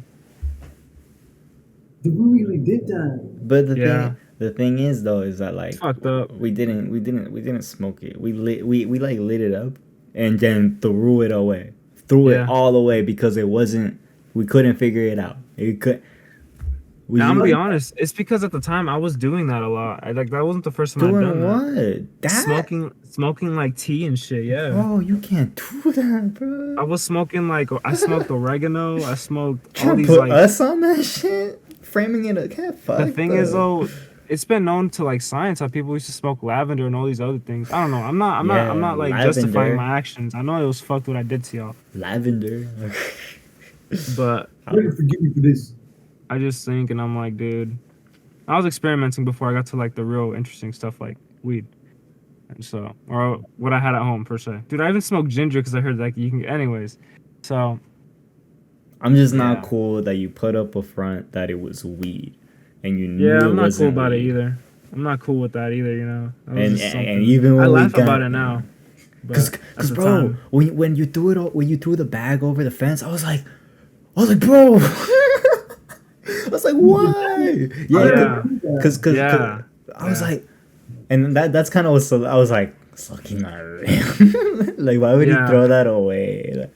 Speaker 2: Dude, we really did that.
Speaker 1: But
Speaker 3: Yeah.
Speaker 1: the thing is though, is that like
Speaker 3: Fucked up.
Speaker 1: we didn't smoke it. We like lit it up and then threw it away. Threw
Speaker 3: Yeah.
Speaker 1: it all away because we couldn't figure it out. We
Speaker 3: Now, I'm gonna be honest. It's because at the time I was doing that a lot. That wasn't the first time I'd done
Speaker 1: doing
Speaker 3: that.
Speaker 1: what? That?
Speaker 3: Smoking like tea and shit. Yeah.
Speaker 1: Bro, you can't do that, bro.
Speaker 3: I was smoking like I smoked oregano. I smoked all
Speaker 1: Trying to
Speaker 3: these
Speaker 1: put
Speaker 3: like.
Speaker 1: us on that shit, framing it a cat.
Speaker 3: The thing is though, it's been known to like science how people used to smoke lavender and all these other things. I don't know. I'm not like
Speaker 1: lavender.
Speaker 3: justifying my actions. I know it was fucked what I did to y'all,
Speaker 1: Lavender.
Speaker 3: but
Speaker 2: I'm gonna forgive you for this.
Speaker 3: I just think, and I'm like, dude, I was experimenting before I got to like the real interesting stuff like weed, and so or what I had at home per se. Dude, I even smoked ginger because I heard like you can. Anyways, so
Speaker 1: I'm just not
Speaker 3: Yeah.
Speaker 1: cool that you put up a front that it was weed, and you knew
Speaker 3: yeah,
Speaker 1: it
Speaker 3: I'm not cool
Speaker 1: wasn't
Speaker 3: about it
Speaker 1: weed.
Speaker 3: either. I'm not cool with that either. You know, That was
Speaker 1: And
Speaker 3: just something-
Speaker 1: and even when
Speaker 3: I
Speaker 1: we
Speaker 3: laugh
Speaker 1: got,
Speaker 3: about it now. but
Speaker 1: Cause
Speaker 3: at the
Speaker 1: bro,
Speaker 3: time-
Speaker 1: when you threw the bag over the fence, I was like, bro. I was like, why?
Speaker 3: Yeah.
Speaker 1: Cause
Speaker 3: Yeah.
Speaker 1: I was
Speaker 3: Yeah.
Speaker 1: like, and that's kind of was so. I was like, it's fucking not real. Like, why would
Speaker 3: Yeah.
Speaker 1: you throw that away?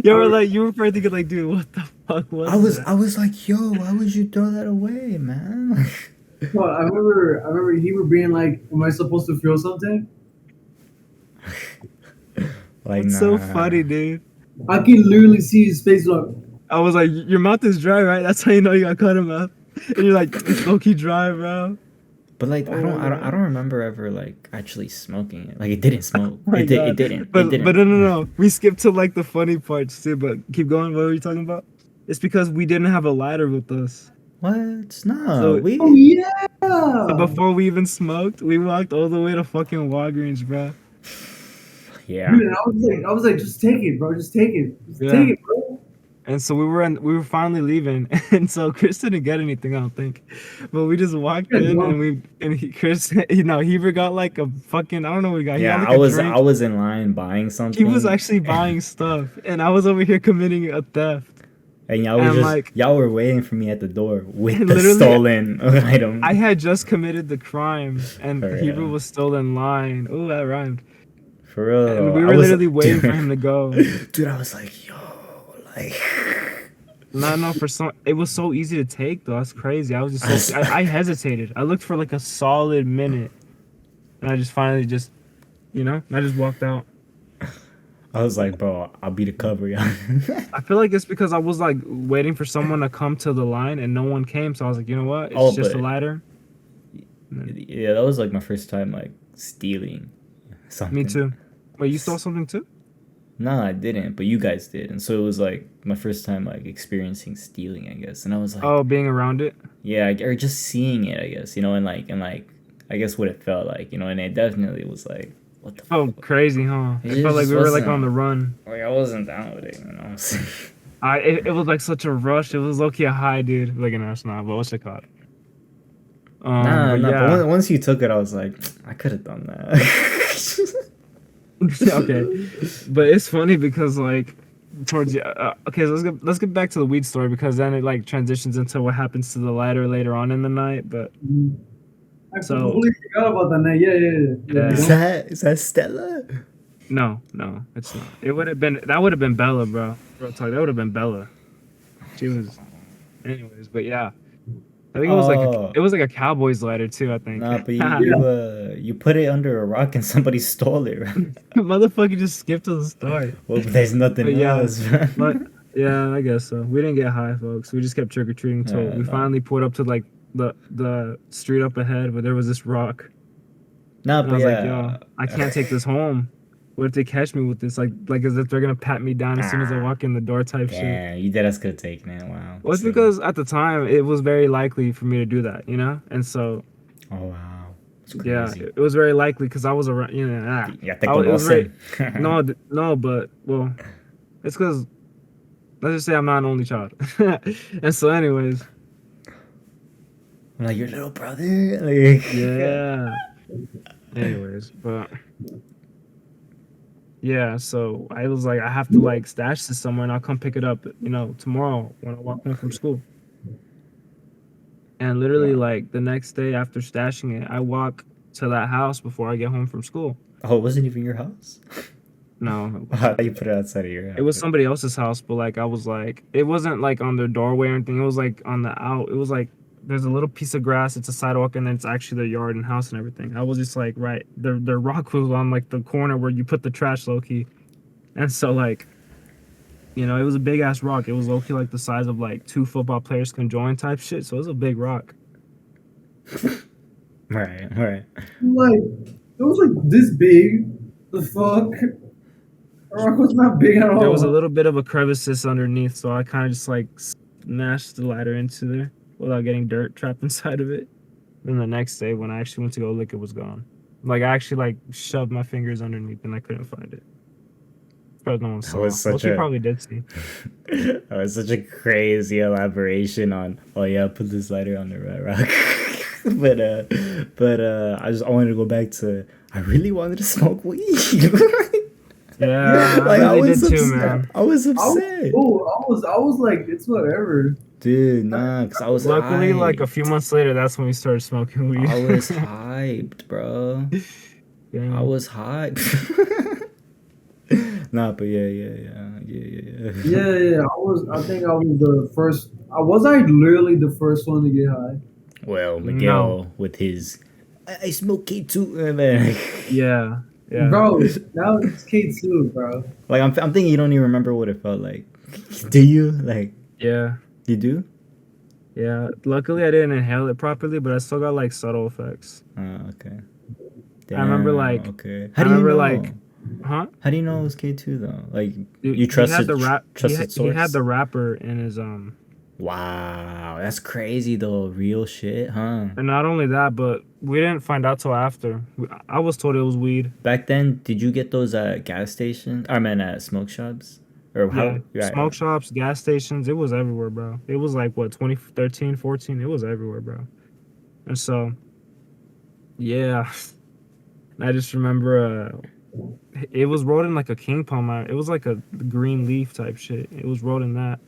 Speaker 1: Like,
Speaker 3: you were probably thinking like, dude, what the fuck was that?
Speaker 1: I was like, yo, why would you throw that away, man?
Speaker 2: Well, I remember Heber being like, "Am I supposed to feel something?"
Speaker 1: Like,
Speaker 3: It's so funny, dude.
Speaker 2: I can literally see his face like,
Speaker 3: I was like, your mouth is dry, right? That's how you know you got cut him up. And you're like, it's low key dry, bro.
Speaker 1: But like, I don't remember ever like actually smoking it. Like, it didn't smoke.
Speaker 3: Oh my
Speaker 1: It
Speaker 3: God.
Speaker 1: didn't.
Speaker 3: But
Speaker 1: It didn't.
Speaker 3: no. We skipped to like the funny parts too. But keep going. What were you talking about? It's because we didn't have a lighter with us.
Speaker 1: What? No,
Speaker 3: So-
Speaker 1: we.
Speaker 2: "Oh yeah."
Speaker 3: So before we even smoked, we walked all the way to fucking Walgreens, bro.
Speaker 1: Yeah.
Speaker 2: Dude, and I was like, just take it, bro. Just take it. Just
Speaker 3: Yeah.
Speaker 2: take it, bro.
Speaker 3: And so we were finally leaving, and so Chris didn't get anything, I don't think, but we just walked
Speaker 2: Yeah,
Speaker 3: in,
Speaker 2: no.
Speaker 3: and Chris, Heber got like a fucking, I don't know what he got. He
Speaker 1: Yeah,
Speaker 3: got, like, a drink.
Speaker 1: I was in line buying something.
Speaker 3: He was actually buying stuff, and I was over here committing a theft.
Speaker 1: and y'all was
Speaker 3: and,
Speaker 1: just
Speaker 3: like-
Speaker 1: y'all were waiting for me at the door with
Speaker 3: And
Speaker 1: the
Speaker 3: literally,
Speaker 1: stolen item.
Speaker 3: I had just committed the crime, and
Speaker 1: For
Speaker 3: Heber
Speaker 1: real.
Speaker 3: was still in line. Oh, that rhymed.
Speaker 1: For real.
Speaker 3: And
Speaker 1: though,
Speaker 3: we
Speaker 1: I
Speaker 3: were
Speaker 1: was-
Speaker 3: literally waiting for him to go.
Speaker 1: Dude, I was like, yo, like.
Speaker 3: No, it was so easy to take though. That's crazy. I was just I hesitated. I looked for like a solid minute, and I just finally just, I just walked out.
Speaker 1: I was like, bro, I'll be the cover, y'all.
Speaker 3: I feel like it's because I was like waiting for someone to come to the line and no one came. So I was like, you know what? It's
Speaker 1: Oh,
Speaker 3: just a
Speaker 1: but-
Speaker 3: lighter.
Speaker 1: Yeah, that was like my first time like stealing something.
Speaker 3: Me too. Wait, you stole something too?
Speaker 1: No, I didn't, but you guys did, and so it was like my first time like experiencing stealing, I guess. And I was like,
Speaker 3: Oh, being around it.
Speaker 1: yeah, or just seeing it, I guess, and like I guess what it felt like, and it definitely was like, what the
Speaker 3: Oh,
Speaker 1: fuck?
Speaker 3: crazy, huh?
Speaker 1: It
Speaker 3: It felt like
Speaker 1: just
Speaker 3: we were like
Speaker 1: wasn't-
Speaker 3: on the run.
Speaker 1: Like, I wasn't down with it,
Speaker 3: It was like such a rush. It was low key a high, dude. Like, no, it's not. But what's it called?
Speaker 1: Nah,
Speaker 3: but yeah.
Speaker 1: but once you took it, I was like, I could have done that.
Speaker 3: Okay, but it's funny because like towards the okay, so let's get back to the weed story because then it like transitions into what happens to the lighter later on in the night. But
Speaker 2: I
Speaker 3: So-
Speaker 2: completely forgot about that night. Yeah.
Speaker 3: Yeah.
Speaker 1: Is that Stella?
Speaker 3: no, it's not. It would have been Bella, bro. Real talk, that would have been Bella. She was, anyways. But yeah, I think
Speaker 1: Oh.
Speaker 3: it was like a Cowboys lighter too. I think.
Speaker 1: Nah, but you put it under a rock and somebody stole it, right?
Speaker 3: Motherfucker just skipped to the story.
Speaker 1: Well, there's nothing
Speaker 3: But yeah,
Speaker 1: else, man.
Speaker 3: But yeah, I guess so. We didn't get high, folks. We just kept trick or treating until
Speaker 1: Yeah,
Speaker 3: we
Speaker 1: no.
Speaker 3: finally pulled up to like the street up ahead where there was this rock.
Speaker 1: Nah,
Speaker 3: And I
Speaker 1: but
Speaker 3: was
Speaker 1: yeah.
Speaker 3: like, yo, I can't take this home. What if they catch me with this? Like as if they're gonna pat me down as soon as I walk in the door type shit.
Speaker 1: Yeah, you dead us could have taken it. Wow.
Speaker 3: Well, it's
Speaker 1: So-
Speaker 3: because at the time it was very likely for me to do that, And so
Speaker 1: Oh wow. It's
Speaker 3: Yeah,
Speaker 1: crazy.
Speaker 3: it was very likely because I was around. You know,
Speaker 1: Ya te
Speaker 3: it was very
Speaker 1: conocen.
Speaker 3: no, no, but well, it's because let's just say I'm not an only child, and so anyways,
Speaker 1: I'm like, your little brother? Like,
Speaker 3: yeah. Anyways, but yeah, so I was like, I have to like stash this somewhere, and I'll come pick it up, tomorrow when I walk home from school. And literally,
Speaker 1: wow.
Speaker 3: like the next day after stashing it, I walk to that house before I get home from school.
Speaker 1: Oh, it wasn't even your house?
Speaker 3: No, it
Speaker 1: I
Speaker 3: wasn't.
Speaker 1: thought you put it outside of your
Speaker 3: It
Speaker 1: house.
Speaker 3: was somebody else's house, but like I was like, it wasn't like on their doorway or anything. It was like on the out. It was like there's a little piece of grass. It's a sidewalk, and then it's actually their yard and house and everything. I was just like, right, their rock was on like the corner where you put the trash, low key, and so like. It was a big ass rock. It was low key like the size of like two football players can join type shit. So it was a big rock.
Speaker 1: Right, right.
Speaker 2: Like, it was like this big. The fuck? The rock was not big at
Speaker 3: There was a
Speaker 2: all.
Speaker 3: little bit of a crevices underneath, so I kind of just like smashed the ladder into there without getting dirt trapped inside of it. Then the next day, when I actually went to go look, it was gone. Like I actually like shoved my fingers underneath and I couldn't find it. But no one
Speaker 1: That was
Speaker 3: saw.
Speaker 1: such
Speaker 3: Most people
Speaker 1: a
Speaker 3: probably did see.
Speaker 1: that was such a crazy elaboration on. Oh yeah, put this lighter on the red rock. but I wanted to go back to. I really wanted to smoke weed.
Speaker 3: Yeah, I
Speaker 1: Like I
Speaker 3: really
Speaker 1: was
Speaker 3: did too,
Speaker 1: upset.
Speaker 3: man.
Speaker 1: I was
Speaker 2: I was
Speaker 1: upset,
Speaker 2: cool. I was like, it's whatever.
Speaker 1: dude. Nah, cause I was
Speaker 3: Luckily, like a few
Speaker 1: hyped.
Speaker 3: months later, that's when we started smoking weed.
Speaker 1: I was hyped, bro. I
Speaker 3: Yeah.
Speaker 1: was hyped. Nah, but yeah.
Speaker 2: Yeah. I think I was the first. I literally the first one to get high.
Speaker 1: Well,
Speaker 3: No.
Speaker 1: Miguel with his I smoke K too, and then
Speaker 3: Yeah. Yeah.
Speaker 2: Bro, that was K2, bro.
Speaker 1: like I'm thinking you don't even remember what it felt like. Do you? Like
Speaker 3: Yeah.
Speaker 1: you do?
Speaker 3: Yeah. Luckily, I didn't inhale it properly, but I still got like subtle effects.
Speaker 1: Oh, okay.
Speaker 3: I remember
Speaker 1: Damn.
Speaker 3: like,
Speaker 1: Okay.
Speaker 3: I
Speaker 1: How do you
Speaker 3: remember
Speaker 1: know?
Speaker 3: like, huh?
Speaker 1: How do you know it was K2 though? Like
Speaker 3: Dude,
Speaker 1: you
Speaker 3: he had
Speaker 1: trusted
Speaker 3: the rap.
Speaker 1: trusted
Speaker 3: He had
Speaker 1: source?
Speaker 3: the rapper in his
Speaker 1: Wow, that's crazy though. Real shit, huh?
Speaker 3: and not only that, but we didn't find out till after. I was told it was weed.
Speaker 1: Back then, did you get those at gas stations? I mean, at smoke shops, or
Speaker 3: Yeah,
Speaker 1: how?
Speaker 3: smoke
Speaker 1: Right.
Speaker 3: shops, gas stations, it was everywhere, bro. It was like what 2013, 14. It was everywhere, bro. And so, yeah, I just remember it was rolled in like a king palm. It was like a green leaf type shit. It was rolled in that.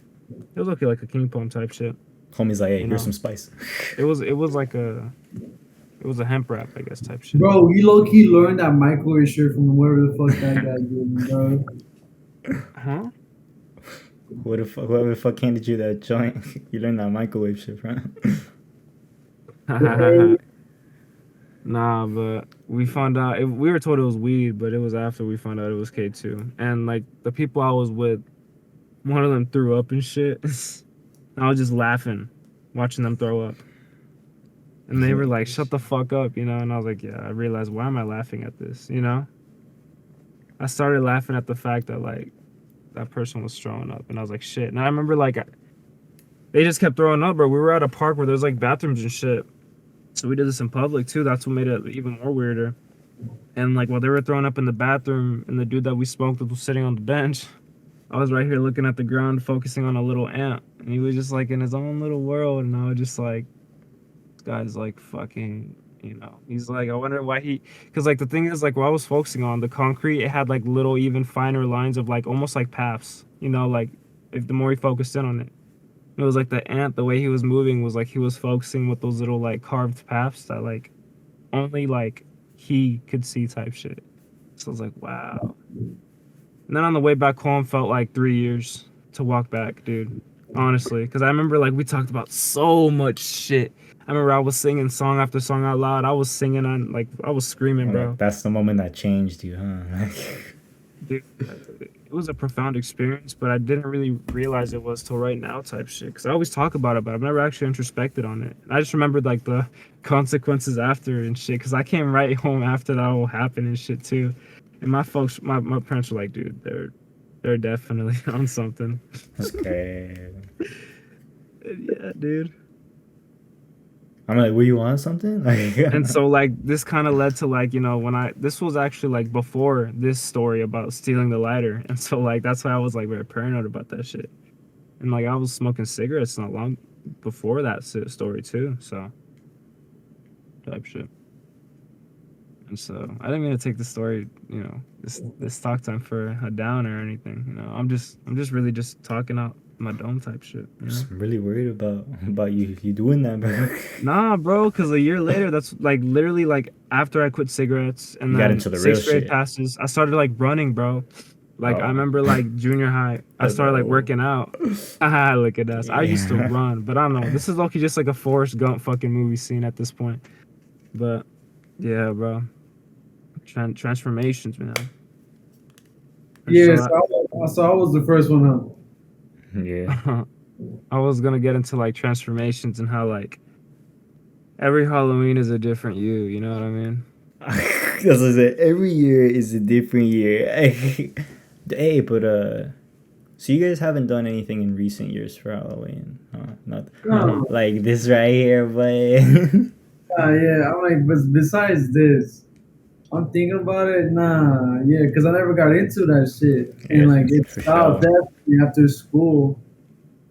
Speaker 3: It was okay, like a king palm type shit.
Speaker 1: Homie's like, hey,
Speaker 3: You
Speaker 1: here's some
Speaker 3: know,
Speaker 1: spice.
Speaker 3: it was a hemp wrap, I guess, type shit.
Speaker 2: Bro, we low key learned that microwave shit from whoever the fuck that guy did, bro.
Speaker 3: Huh?
Speaker 1: Whoever the fuck handed you that joint? You learned that microwave shit, right?
Speaker 3: Nah, but we found out we were told it was weed, but it was after we found out it was K2. And like the people I was with, one of them threw up and shit. I was just laughing, watching them throw up. And they were like, shut the fuck up, And I was like, yeah, I realized, why am I laughing at this, I started laughing at the fact that like that person was throwing up. And I was like, shit. And I remember like they just kept throwing up, bro. We were at a park where there's like bathrooms and shit. So we did this in public too. That's what made it even more weirder. And like while they were throwing up in the bathroom and the dude that we smoked with was sitting on the bench, I was right here looking at the ground, focusing on a little ant. And he was just like in his own little world. And I was just like, this guy's like fucking, he's like, I wonder why because like the thing is, like what I was focusing on, the concrete, it had like little, even finer lines of like almost like paths, like if the more he focused in on it. It was like the ant, the way he was moving was like he was focusing with those little like carved paths that like only like he could see type shit. So I was like, wow. And then on the way back home, felt like 3 years to walk back, dude. Honestly, because I remember like we talked about so much shit. I remember I was singing song after song out loud. I was singing on like I was screaming, bro.
Speaker 1: Like, that's the moment that changed you, huh?
Speaker 3: Dude, it was a profound experience, but I didn't really realize it was till right now type shit. Because I always talk about it, but I've never actually introspected on it. And I just remembered like the consequences after and shit. Because I came right home after that all happened and shit too. And my folks, my parents were like, dude, they're definitely on something.
Speaker 1: Okay.
Speaker 3: Yeah, dude.
Speaker 1: I'm like, "Were you want something?" Like,
Speaker 3: And so like this kind of led to like, you know, this was actually like before this story about stealing the lighter, and so like that's why I was like very paranoid about that shit. And like I was smoking cigarettes not long before that story too, so type shit. And so I didn't mean to take the story, you know, this talk time for a down or anything. You know, I'm just really just talking out my dome type shit. You know?
Speaker 1: I'm really worried about you doing that, bro.
Speaker 3: Nah, bro, because a year later, that's like literally like after I quit cigarettes, and
Speaker 1: You got
Speaker 3: then
Speaker 1: into the real
Speaker 3: sixth grade
Speaker 1: shit.
Speaker 3: passes, I started like running, bro. Like I
Speaker 1: Oh.
Speaker 3: remember like junior high, I started like
Speaker 1: No.
Speaker 3: working out. Ah, look at us. I used to
Speaker 1: Yeah.
Speaker 3: run, but I don't know. This is low-key just like a Forrest Gump fucking movie scene at this point. But yeah, bro. Transformations, man. And
Speaker 2: Yeah,
Speaker 3: so
Speaker 2: so I was the first one up.
Speaker 1: Yeah.
Speaker 3: I was gonna get into like transformations and how like every Halloween is a different you. You know what I mean?
Speaker 1: That's what I said. Every year is a different year. Hey, but so you guys haven't done anything in recent years for Halloween? Not
Speaker 2: No,
Speaker 1: like this right here, but
Speaker 2: yeah, I'm like, but besides this, I'm thinking about it. Nah, yeah, because I never got into that shit,
Speaker 1: yeah,
Speaker 2: and like it
Speaker 1: for
Speaker 2: stopped
Speaker 1: sure.
Speaker 2: definitely after school.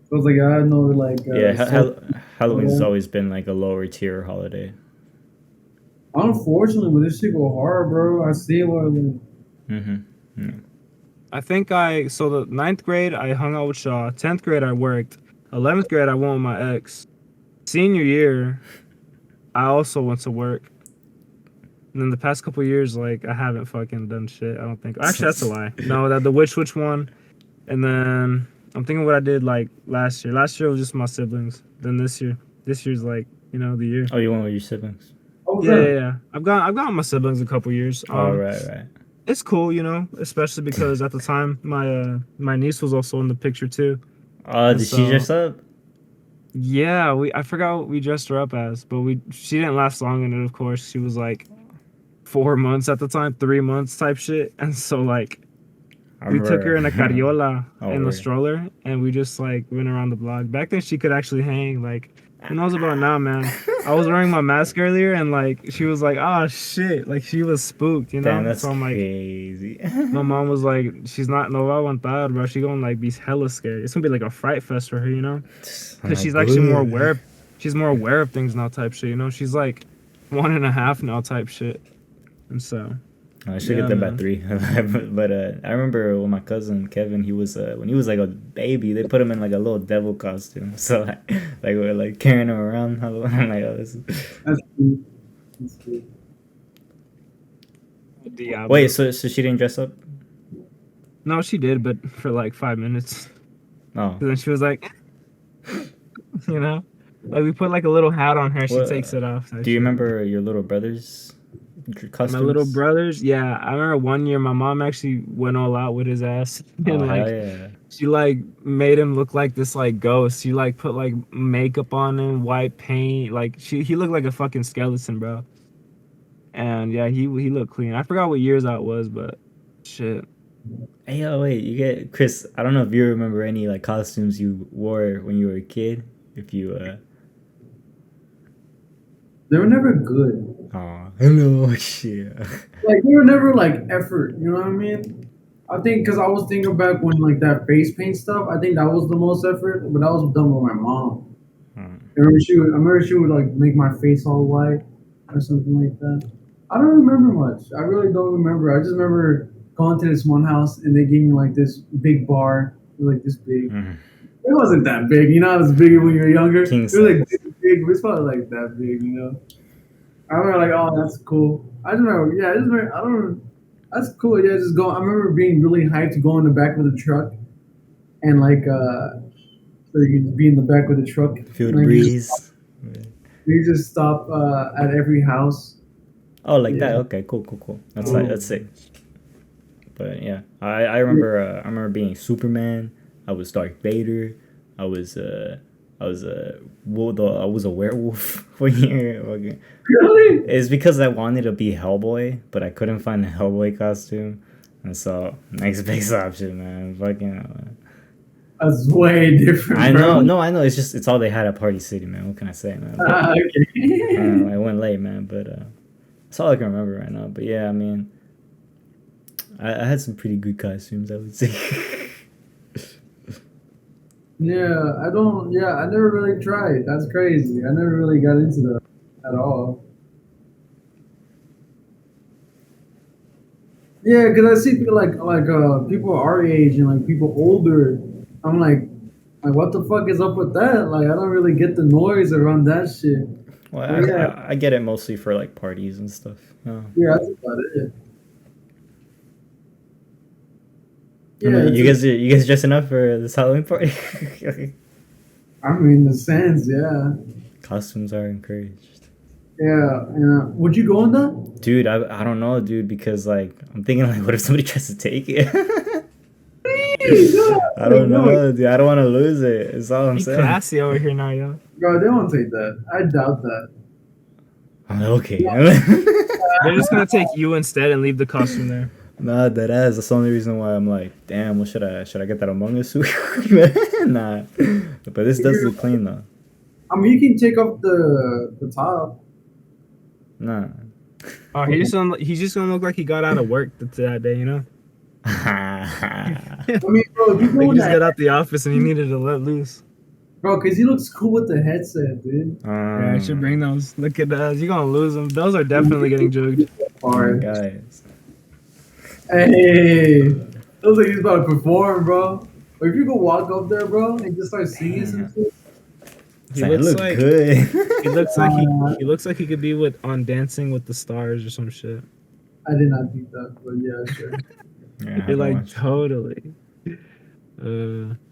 Speaker 2: So I was like, I had no like
Speaker 1: Yeah,
Speaker 2: social.
Speaker 1: Halloween's always been like a lower tier holiday.
Speaker 2: Unfortunately, when this shit go hard, bro, I see what.
Speaker 1: Mm-hmm.
Speaker 3: I think so the ninth grade I hung out with Shaw. 10th grade I worked. 11th grade I went with my ex. Senior year, I also went to work. And then the past couple years, like I haven't fucking done shit. I don't think. Actually, that's a lie. No, that the which one. And then I'm thinking what I did like last year. Last year was just my siblings. Then this year's like the year.
Speaker 1: Oh, you went with your siblings?
Speaker 2: What was that?
Speaker 3: Yeah. I've got my siblings a couple years.
Speaker 1: Oh, right.
Speaker 3: It's cool, especially because at the time my niece was also in the picture too.
Speaker 1: Oh,
Speaker 3: And
Speaker 1: did she
Speaker 3: so
Speaker 1: dress up?
Speaker 3: yeah, I forgot what we dressed her up as, but she didn't last long in it. Of course, she was like 4 months at the time, 3 months type shit, and so like
Speaker 1: I
Speaker 3: we took her in a
Speaker 1: remember.
Speaker 3: carriola
Speaker 1: Oh,
Speaker 3: in the
Speaker 1: word.
Speaker 3: stroller, and we just like went around the block. Back then, she could actually hang. Like, who knows about now, man? I was wearing my mask earlier, and like she was like, "Oh shit!" Like she was spooked,
Speaker 1: Damn, that's
Speaker 3: So I'm like,
Speaker 1: crazy.
Speaker 3: my mom was like, "She's not no aguantar, bro. She gonna like be hella scared. It's gonna be like a fright fest for her,
Speaker 1: I'm
Speaker 3: because
Speaker 1: like,
Speaker 3: she's actually more
Speaker 1: "Ugh."
Speaker 3: aware. She's more aware of things now, type shit. She's like 1.5 now, type shit, and so.
Speaker 1: I should
Speaker 3: Yeah,
Speaker 1: get them by
Speaker 3: man.
Speaker 1: 3. But I remember when my cousin Kevin, he was when he was like a baby, they put him in like a little devil costume. So like we're like carrying him around. I'm like, oh, this is...
Speaker 2: That's cool. That's cool.
Speaker 3: Diablo.
Speaker 1: Wait, so she didn't dress up?
Speaker 3: No, she did, but for like 5 minutes.
Speaker 1: Oh,
Speaker 3: And then she was like, like we put like a little hat on her. She
Speaker 1: well,
Speaker 3: takes it off.
Speaker 1: do you remember your little brother's costumes?
Speaker 3: My little brothers? Yeah, I remember one year my mom actually went all out with his ass,
Speaker 1: Oh,
Speaker 3: and
Speaker 1: hell
Speaker 3: like
Speaker 1: yeah.
Speaker 3: she like made him look like this like ghost. She like put like makeup on him, white paint. Like he looked like a fucking skeleton, bro. And yeah, he looked clean. I forgot what years that was, but shit.
Speaker 1: Hey, yo, wait, you get Chris. I don't know if you remember any like costumes you wore when you were a kid. If you
Speaker 2: They were never good.
Speaker 1: oh, hello, shit.
Speaker 2: Like they were never like effort. You know what I mean? I think because I was thinking back when like that face paint stuff. I think that was the most effort, but that was done with my mom. I remember she would like make my face all white or something like that. I don't remember much. I really don't remember. I just remember going to this one house and they gave me like this big bar, it was, like this big. It wasn't that big, it was bigger when you were younger.
Speaker 1: King
Speaker 2: It was like
Speaker 1: size.
Speaker 2: big, but it's probably like that big. I remember like, oh, that's cool. I just remember, yeah, I don't remember. That's cool. Yeah, just go. I remember being really hyped to go in the back of the truck and like, so you could be in the back with the truck.
Speaker 1: Feel the
Speaker 2: And
Speaker 1: breeze.
Speaker 2: you just stop at every house.
Speaker 1: Oh, like
Speaker 2: Yeah.
Speaker 1: that. Okay, cool. That's
Speaker 3: Oh.
Speaker 1: that's sick. But yeah, I remember being Superman. I was Darth Vader. I was I was a werewolf for a year. Okay.
Speaker 2: Really?
Speaker 1: It's because I wanted to be Hellboy, but I couldn't find a Hellboy costume, and so next best option, man. Fucking hell, man.
Speaker 2: That's way different.
Speaker 1: I
Speaker 2: bro.
Speaker 1: know, no, I know. It's all they had at Party City, man. What can I say, man?
Speaker 2: Okay.
Speaker 1: I went late, man, but that's all I can remember right now. But yeah, I mean, I had some pretty good costumes, I would say.
Speaker 2: Yeah, I don't. Yeah, I never really tried. That's crazy. I never really got into that at all. Yeah, because I see people people our age and like people older. I'm like what the fuck is up with that? Like I don't really get the noise around that shit.
Speaker 1: Well,
Speaker 2: But yeah,
Speaker 1: I get it mostly for like parties and stuff. Oh.
Speaker 2: yeah, that's about it.
Speaker 1: I
Speaker 2: Yeah,
Speaker 1: mean,
Speaker 2: it's
Speaker 1: you guys dressing up for this Halloween party?
Speaker 2: I mean, the sense, yeah,
Speaker 1: Costumes are encouraged.
Speaker 2: yeah. And would you go on that?
Speaker 1: Dude, I don't know, dude, because like I'm thinking like, what if somebody tries to take it?
Speaker 2: Please,
Speaker 1: I don't
Speaker 2: no,
Speaker 1: know, dude. I don't want to lose it. That's all I'm
Speaker 3: Be
Speaker 1: saying.
Speaker 3: classy over here now, yo.
Speaker 2: bro, they won't take that. I doubt that.
Speaker 1: I'm like, okay.
Speaker 3: They're just gonna take you instead and leave the costume there.
Speaker 1: Nah, that ass. That's the only reason why I'm like, damn. What should I get that Among Us suit? Nah, but this does look clean though.
Speaker 2: I mean, you can take off the top.
Speaker 1: Nah.
Speaker 3: Oh, he's just gonna look like he got out of work that day, you know?
Speaker 2: I mean, bro, if you go
Speaker 3: Like
Speaker 2: in
Speaker 3: he just got
Speaker 2: that,
Speaker 3: out the office and he needed to let loose.
Speaker 2: bro, because he looks cool with the headset, dude.
Speaker 3: Yeah, I should bring those. Look at those. You're gonna lose them. Those are definitely getting jugged.
Speaker 2: Alright.
Speaker 1: guys.
Speaker 2: Hey, looks like he's about to perform, bro. Or if you could walk up there, bro, and just start singing some shit.
Speaker 3: He
Speaker 1: It
Speaker 3: looks
Speaker 1: look
Speaker 3: like
Speaker 1: good.
Speaker 3: he looks like he looks like he could be on Dancing with the Stars or some shit.
Speaker 2: I did not think that, but yeah, sure.
Speaker 1: Yeah, I haven't
Speaker 3: You're like
Speaker 1: watched.
Speaker 3: totally.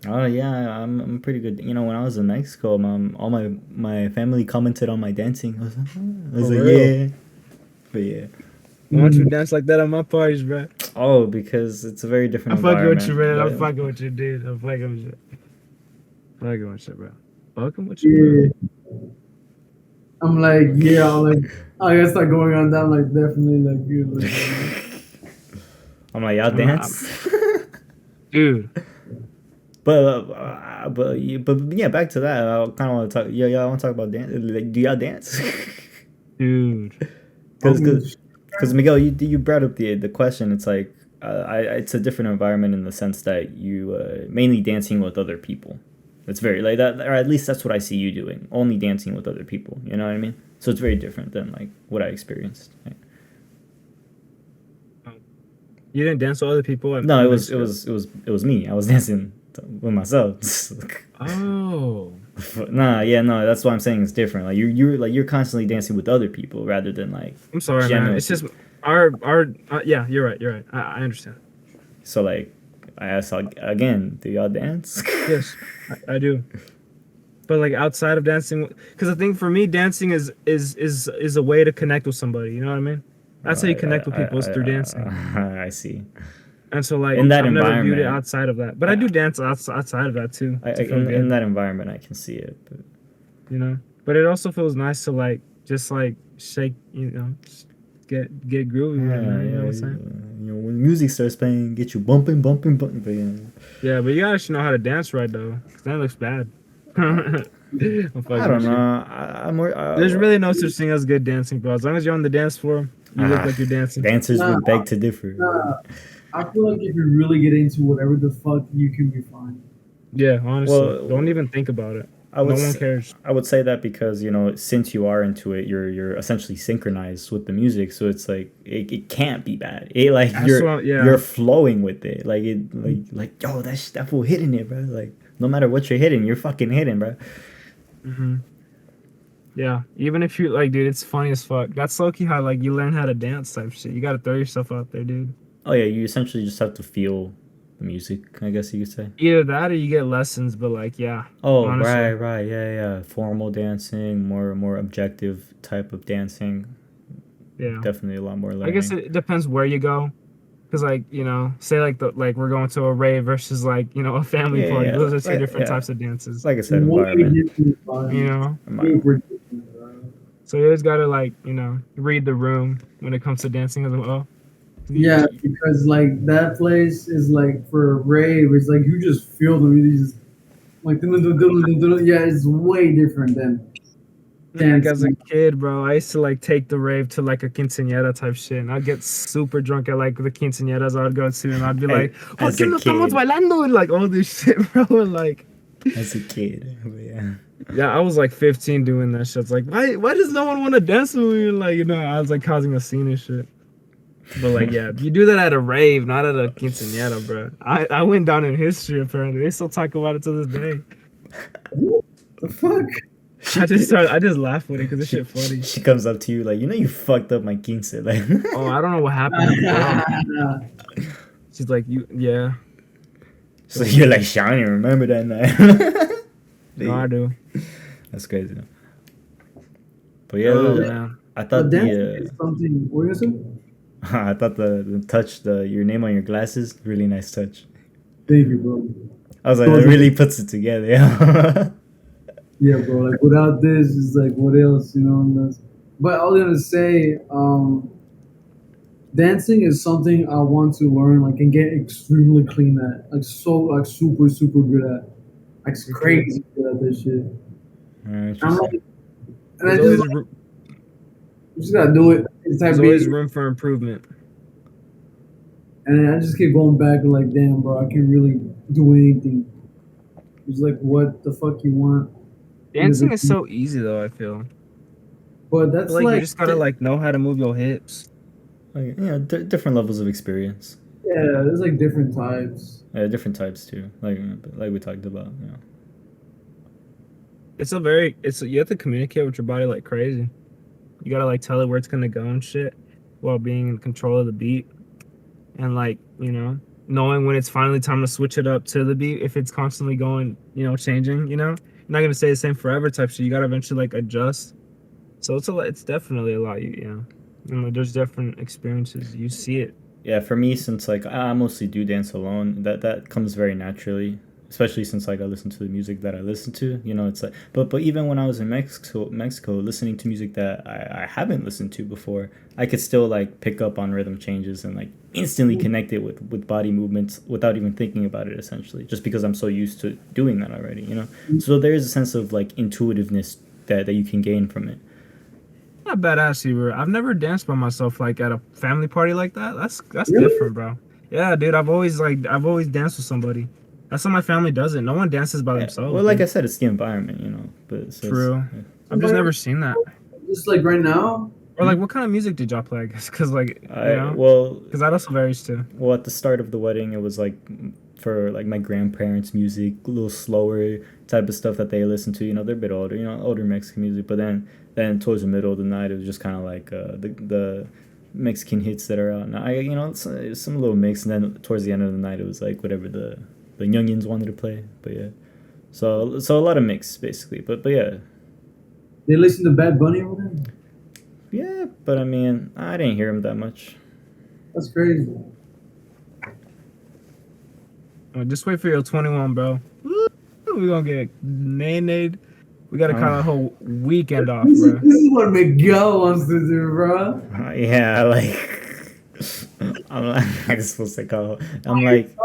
Speaker 1: Oh yeah, I'm pretty good. You know, when I was in Mexico, all my family commented on my dancing. I was
Speaker 3: For
Speaker 1: like,
Speaker 3: real?
Speaker 1: yeah, but yeah.
Speaker 3: Why don't you dance like that at my parties, bro?
Speaker 1: Oh, because it's a very different
Speaker 3: I'm fucking
Speaker 1: environment.
Speaker 3: with you, man. I'm
Speaker 1: but-
Speaker 3: fucking with you, dude. I'm fucking with you. Fucking with you, bro. Fucking with you, bro.
Speaker 2: Yeah. I'm like, yeah, I'm like, I gotta start going on that, like, definitely, like, you like,
Speaker 1: I'm like, y'all dance,
Speaker 3: Dude.
Speaker 1: but yeah, back to that. I kind of want to talk. Yeah, y'all want to talk about dance? Like, do y'all dance?
Speaker 3: Dude.
Speaker 1: Because Miguel, you brought up the question. It's like it's a different environment in the sense that you mainly dancing with other people. It's very like that, or at least that's what I see you doing. Only dancing with other people. You know what I mean? So it's very different than like what I experienced. Right?
Speaker 3: You didn't dance with other people?
Speaker 1: No, it was me. I was dancing with myself.
Speaker 3: Oh.
Speaker 1: No. That's why I'm saying it's different. Like you're constantly dancing with other people rather than like.
Speaker 3: I'm sorry, man.
Speaker 1: general
Speaker 3: It's just
Speaker 1: people.
Speaker 3: our yeah, you're right. I understand.
Speaker 1: So like, I asked again, do y'all dance?
Speaker 3: Yes, I do. But like outside of dancing, because I think for me, dancing is a way to connect with somebody. You know what I mean? That's how you connect with people is through dancing.
Speaker 1: I see.
Speaker 3: And so like
Speaker 1: In that
Speaker 3: I've never viewed it
Speaker 1: environment.
Speaker 3: outside of that, but I do dance outside of that too. To feel
Speaker 1: In
Speaker 3: good,
Speaker 1: that environment, I can see it. But
Speaker 3: you know. But it also feels nice to like just like shake, you know, just get groovy. with it, man, you know what I'm saying?
Speaker 1: You know, when music starts playing, get you bumping. But yeah.
Speaker 3: Yeah, but you gotta actually know how to dance right though, 'cause that looks bad. I'm fucking
Speaker 1: I don't
Speaker 3: with you.
Speaker 1: know. I'm more.
Speaker 3: There's really no such thing as good dancing, bro. As long as you're on the dance floor, you look like you're dancing.
Speaker 1: Dancers
Speaker 2: Nah,
Speaker 1: would beg to differ.
Speaker 2: I feel like if you really get into whatever the fuck, you can be fine.
Speaker 3: Yeah, honestly,
Speaker 1: Well,
Speaker 3: don't even think about it.
Speaker 1: I would
Speaker 3: No one
Speaker 1: s-
Speaker 3: cares.
Speaker 1: I would say that because since you are into it, you're essentially synchronized with the music, so it's like it can't be bad. It like
Speaker 3: That's
Speaker 1: you're
Speaker 3: yeah.
Speaker 1: you're flowing with it, like it like yo that fool hitting it, bro. Like no matter what you're hitting, you're fucking hitting, bro.
Speaker 3: hmm Yeah, even if you like, dude, it's funny as fuck. That's low-key how like you learn how to dance type shit. You gotta throw yourself out there, dude.
Speaker 1: Oh yeah, you essentially just have to feel the music, I guess you could say.
Speaker 3: Either that or you get lessons, but like, yeah.
Speaker 1: Oh
Speaker 3: Honestly.
Speaker 1: right, yeah. Formal dancing, more objective type of dancing.
Speaker 3: Yeah.
Speaker 1: Definitely a lot more learning.
Speaker 3: I guess it depends where you go. Cause like, you know, say like we're going to a rave versus like, you know, a family
Speaker 1: Yeah,
Speaker 3: party.
Speaker 1: yeah,
Speaker 3: Those are two
Speaker 1: like-
Speaker 3: different
Speaker 1: yeah.
Speaker 3: types of dances.
Speaker 1: Like I said,
Speaker 2: Way
Speaker 1: environment.
Speaker 2: different vibe.
Speaker 3: You know?
Speaker 2: Super different, bro.
Speaker 3: So you always gotta like, you know, read the room when it comes to dancing as well.
Speaker 2: Yeah, because like that place is like for a rave. It's like you just feel them. You just like yeah, it's way different than
Speaker 3: Like as a
Speaker 2: dancing.
Speaker 3: kid, bro, I used to like take the rave to like a quinceañera type shit, and I'd get super drunk at like the quinceañeras I'd go to, and I'd be like, "¿Por
Speaker 1: As
Speaker 3: qué
Speaker 1: a
Speaker 3: no estamos
Speaker 1: kid,
Speaker 3: bailando?" and like all this shit, bro. And like,
Speaker 1: as a kid, but yeah.
Speaker 3: yeah, I was like 15 doing that shit. It's like, why does no one want to dance with me? And like, I was like causing a scene and shit. But like, yeah, you do that at a rave, not at a quinceañera, bro. I went down in history apparently. They still talk about it to this day.
Speaker 2: The fuck?
Speaker 3: I just laugh with it because this
Speaker 1: she,
Speaker 3: shit funny.
Speaker 1: she comes up to you like, you fucked up my quince. Like,
Speaker 3: Oh, I don't know what happened with the girl. She's like, yeah.
Speaker 1: so you're like, "Shit, I don't even remember that night."
Speaker 3: No, I do.
Speaker 1: That's crazy. Though. But yeah,
Speaker 3: Oh man.
Speaker 1: I
Speaker 2: But
Speaker 1: thought
Speaker 2: dancing is something. What are you gonna say?
Speaker 1: I thought the touch, your name on your glasses, really nice touch.
Speaker 2: Thank you, bro.
Speaker 1: I was like, it really puts it together. Yeah.
Speaker 2: Yeah, bro. Like without this, it's like what else, you know? And but I was gonna say, dancing is something I want to learn, like, and get extremely clean at, like, so, like, super, super good at, like, it's crazy good at this shit. I'm like,
Speaker 1: Interesting.
Speaker 2: and I
Speaker 3: There's
Speaker 2: just,
Speaker 3: always
Speaker 2: like, you just gotta do it. It's type
Speaker 3: there's
Speaker 2: beat,
Speaker 3: always room for improvement.
Speaker 2: and I just keep going back and like, damn, bro, I can't really do anything. It's like, what the fuck you want?
Speaker 3: Dancing is so easy though, I feel.
Speaker 2: But that's
Speaker 3: Like you
Speaker 2: like,
Speaker 3: just gotta like know how to move your hips.
Speaker 1: Like, different levels of experience.
Speaker 2: yeah, there's like different types.
Speaker 1: Yeah, different types too. Like we talked about.
Speaker 3: You have to communicate with your body like crazy. You gotta like tell it where it's gonna go and shit while being in control of the beat. And like, knowing when it's finally time to switch it up to the beat if it's constantly going, changing, You're not gonna stay the same forever type shit. You gotta eventually like adjust. So it's definitely a lot, and like, there's different experiences. You see it.
Speaker 1: Yeah, for me, since like I mostly do dance alone, that comes very naturally. Especially since like I listen to the music that I listen to, it's like. But even when I was in Mexico, listening to music that I haven't listened to before, I could still like pick up on rhythm changes and like instantly connect it with body movements without even thinking about it. Essentially, just because I'm so used to doing that already. So there is a sense of like intuitiveness that you can gain from it.
Speaker 3: Not badass, Heber. I've never danced by myself like at a family party like that. That's
Speaker 2: Really?
Speaker 3: different, bro. Yeah, dude. I've always danced with somebody. That's how my family does it. No one dances by themselves.
Speaker 1: Well, like
Speaker 3: dude.
Speaker 1: I said, it's the environment. But so
Speaker 3: True. I've just never seen that.
Speaker 2: Just like right now.
Speaker 3: Or like, what kind of music did y'all play? I guess because like
Speaker 1: well,
Speaker 3: because that also varies too.
Speaker 1: Well, at the start of the wedding, it was like for like my grandparents' music, a little slower type of stuff that they listen to. They're a bit older, older Mexican music. But then towards the middle of the night, it was just kind of like the Mexican hits that are out now. It's some little mix, and then towards the end of the night, it was like whatever the youngins wanted to play. But yeah, so a lot of mix basically. But yeah.
Speaker 2: They listen to Bad Bunny over there?
Speaker 1: Yeah, but I mean, I didn't hear him that much.
Speaker 2: That's crazy.
Speaker 3: Just wait for your 21, bro. We're gonna get nay. We gotta call a whole weekend off,
Speaker 2: This
Speaker 3: bro.
Speaker 2: is what Miguel wants to do, bro.
Speaker 1: Yeah, like I'm supposed to call. I'm like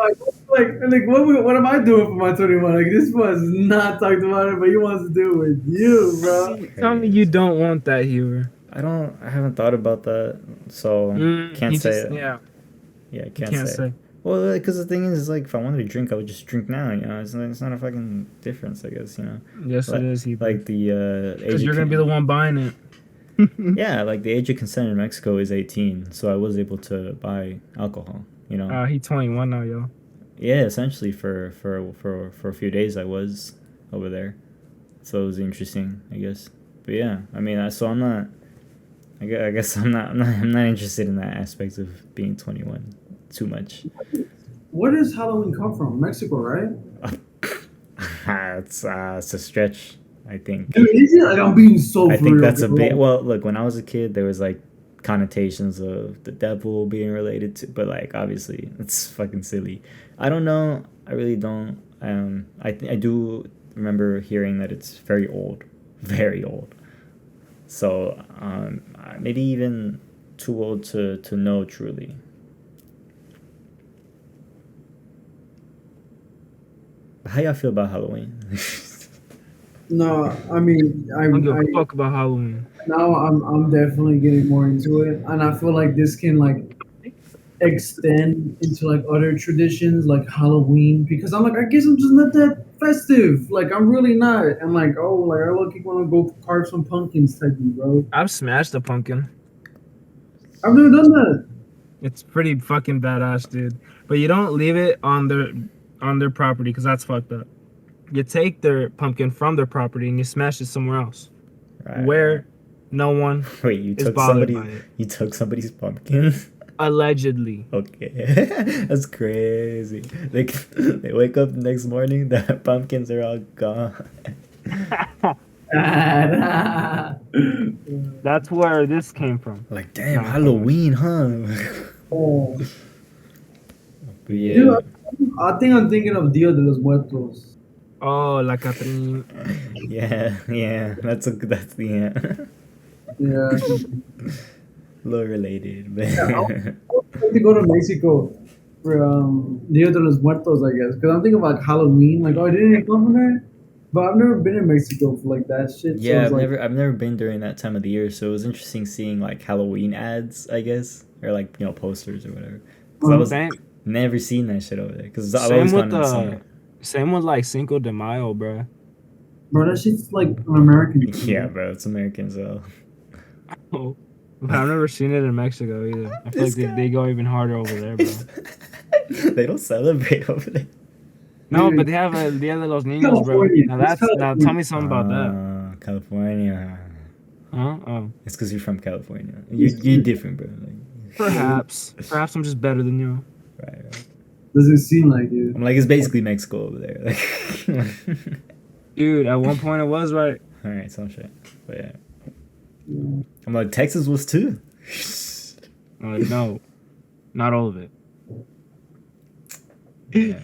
Speaker 2: What am I doing for my 21? Like, this was not talked about it, but he wants to do it with you, bro.
Speaker 3: Tell me you don't want that, Heber.
Speaker 1: I haven't thought about that, so can't say it.
Speaker 3: Yeah.
Speaker 1: Yeah,
Speaker 3: Can't say.
Speaker 1: Well, because the thing is, like, if I wanted to drink, I would just drink now. It's not a fucking difference, I guess.
Speaker 3: Yes,
Speaker 1: like,
Speaker 3: it is, Heber.
Speaker 1: Like the
Speaker 3: Because you're gonna be the one buying it.
Speaker 1: Yeah, like the age of consent in Mexico is 18, so I was able to buy alcohol.
Speaker 3: He's 21 now, yo.
Speaker 1: Yeah, essentially for a few days I was over there, so it was interesting, I guess. But yeah, I mean, so I'm not. I guess I'm not interested in that aspect of being 21 too much.
Speaker 2: Where does Halloween come from? Mexico, right?
Speaker 1: It's a stretch, I think.
Speaker 2: Dude, is it? Like, I'm being so
Speaker 1: I think
Speaker 2: real,
Speaker 1: that's a
Speaker 2: bro.
Speaker 1: bit. Well, look, when I was a kid, there was like connotations of the devil being related to, but like obviously it's fucking silly. I don't know. I really don't. I do remember hearing that it's very old, very old. So maybe even too old to know truly. How y'all feel about Halloween?
Speaker 2: No, I mean,
Speaker 3: I don't give a fuck about Halloween.
Speaker 2: now I'm definitely getting more into it, and I feel like this can like extend into like other traditions like Halloween because I'm like I guess I'm just not that festive. Like I'm really not. And like oh like I look want to go carve some pumpkins type of bro.
Speaker 3: I've smashed a pumpkin.
Speaker 2: I've never done that.
Speaker 3: It's pretty fucking badass, dude. But you don't leave it on their property because that's fucked up. You take their pumpkin from their property and you smash it somewhere else,
Speaker 1: Right.
Speaker 3: where no one
Speaker 1: Wait, you
Speaker 3: is
Speaker 1: took
Speaker 3: bothered
Speaker 1: somebody's
Speaker 3: by it.
Speaker 1: you took somebody's pumpkin?
Speaker 3: Allegedly.
Speaker 1: Okay. That's crazy. They wake up the next morning, the pumpkins are all gone.
Speaker 3: That's where this came from.
Speaker 1: Like, damn,
Speaker 3: Nah,
Speaker 1: Halloween, huh?
Speaker 2: Oh,
Speaker 1: But yeah.
Speaker 2: dude, I think I'm thinking of Dia de los Muertos.
Speaker 3: Oh, La Catherine.
Speaker 1: Yeah. That's yeah.
Speaker 2: Yeah,
Speaker 1: A little related, but
Speaker 2: yeah. I would like to go to Mexico for Dia de los Muertos, I guess, because I'm thinking about Halloween. Like, oh, I didn't come from there, but I've never been in Mexico for like that shit. So
Speaker 1: yeah,
Speaker 2: it's like,
Speaker 1: I've never been during that time of the year, so it was interesting seeing like Halloween ads, I guess, or like posters or whatever. 'Cause I was
Speaker 3: Same,
Speaker 1: never seen that shit over there because I've
Speaker 3: same
Speaker 1: always
Speaker 3: with
Speaker 1: gone in the summer.
Speaker 3: same with like Cinco de Mayo, bro.
Speaker 2: bro, that shit's like an American thing.
Speaker 1: Yeah, bro, it's American, so
Speaker 3: Oh, but I've never seen it in Mexico either. I feel
Speaker 1: This
Speaker 3: like they go even harder over there, bro.
Speaker 1: they don't celebrate over there.
Speaker 3: No,
Speaker 2: Dude.
Speaker 3: but they have El Dia de los Niños, bro.
Speaker 2: California.
Speaker 3: Now
Speaker 2: It's
Speaker 3: now tell me something about that.
Speaker 1: California.
Speaker 3: Huh? Oh,
Speaker 1: It's because you're from California. You're different, bro. Like,
Speaker 3: perhaps I'm just better than you.
Speaker 1: right.
Speaker 2: Doesn't seem like it.
Speaker 1: I'm like, it's basically Mexico over there. Like,
Speaker 3: Dude, at one point it was right.
Speaker 1: all right, some shit. But yeah, I'm like, Texas was too.
Speaker 3: I'm like, no, not all of it.
Speaker 1: Yeah.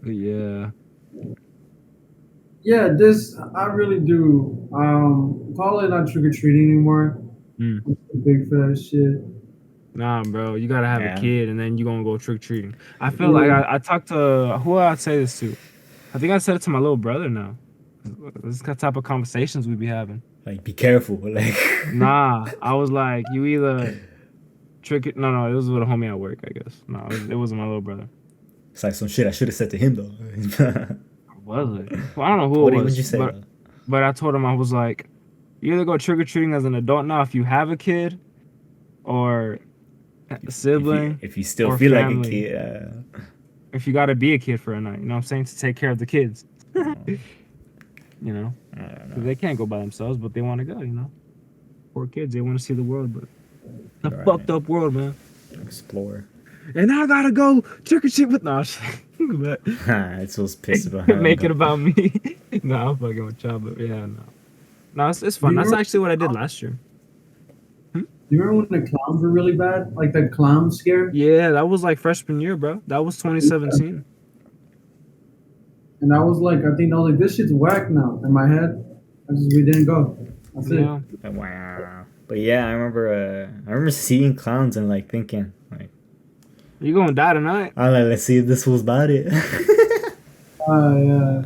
Speaker 3: But yeah.
Speaker 2: Yeah, this I really do. Probably not trick or treating anymore.
Speaker 3: Mm.
Speaker 2: I'm too big for that shit.
Speaker 3: Nah, bro, you gotta have
Speaker 1: Yeah.
Speaker 3: a kid and then you gonna go trick treating. I feel like I talked to who I say this to. I think I said it to my little brother now. This is the type of conversations we be having.
Speaker 1: Like, be careful. Like,
Speaker 3: Nah, I was like, you either trick it. No, it was with a homie at work, I guess. No, it wasn't my little brother.
Speaker 1: it's like some shit I should have said to him though.
Speaker 3: Was it? Well, I don't know who
Speaker 1: What
Speaker 3: it was.
Speaker 1: would you say?
Speaker 3: But,
Speaker 1: though?
Speaker 3: but I told him, I was like, you either go trick or treating as an adult now if you have a kid, or a sibling,
Speaker 1: If you still
Speaker 3: or
Speaker 1: feel
Speaker 3: family.
Speaker 1: like a kid,
Speaker 3: if you gotta be a kid for a night. You know what I'm saying? To take care of the kids. You know,
Speaker 1: I don't
Speaker 3: 'cause
Speaker 1: know.
Speaker 3: they can't go by themselves, but they want to go. You know, poor kids, they want to see the world, but the
Speaker 1: Right.
Speaker 3: fucked up world, man.
Speaker 1: Explore.
Speaker 3: And I gotta go trick or treat with but
Speaker 1: It's so pissed about
Speaker 3: make it about me. No, I'm fucking with y'all, but yeah, no, it's fun. That's actually what I did last year.
Speaker 2: Do you remember when the clowns were really bad? Like the clown scare?
Speaker 3: Yeah, that was like freshman year, bro. That was 2017.
Speaker 2: And I was like, I think I was like, this shit's whack now in my head. We didn't go. That's it.
Speaker 3: Yeah.
Speaker 1: Wow. But yeah, I remember seeing clowns and like thinking like,
Speaker 3: You gonna die tonight?
Speaker 1: I'm like, let's see if this fool's about it.
Speaker 2: Yeah.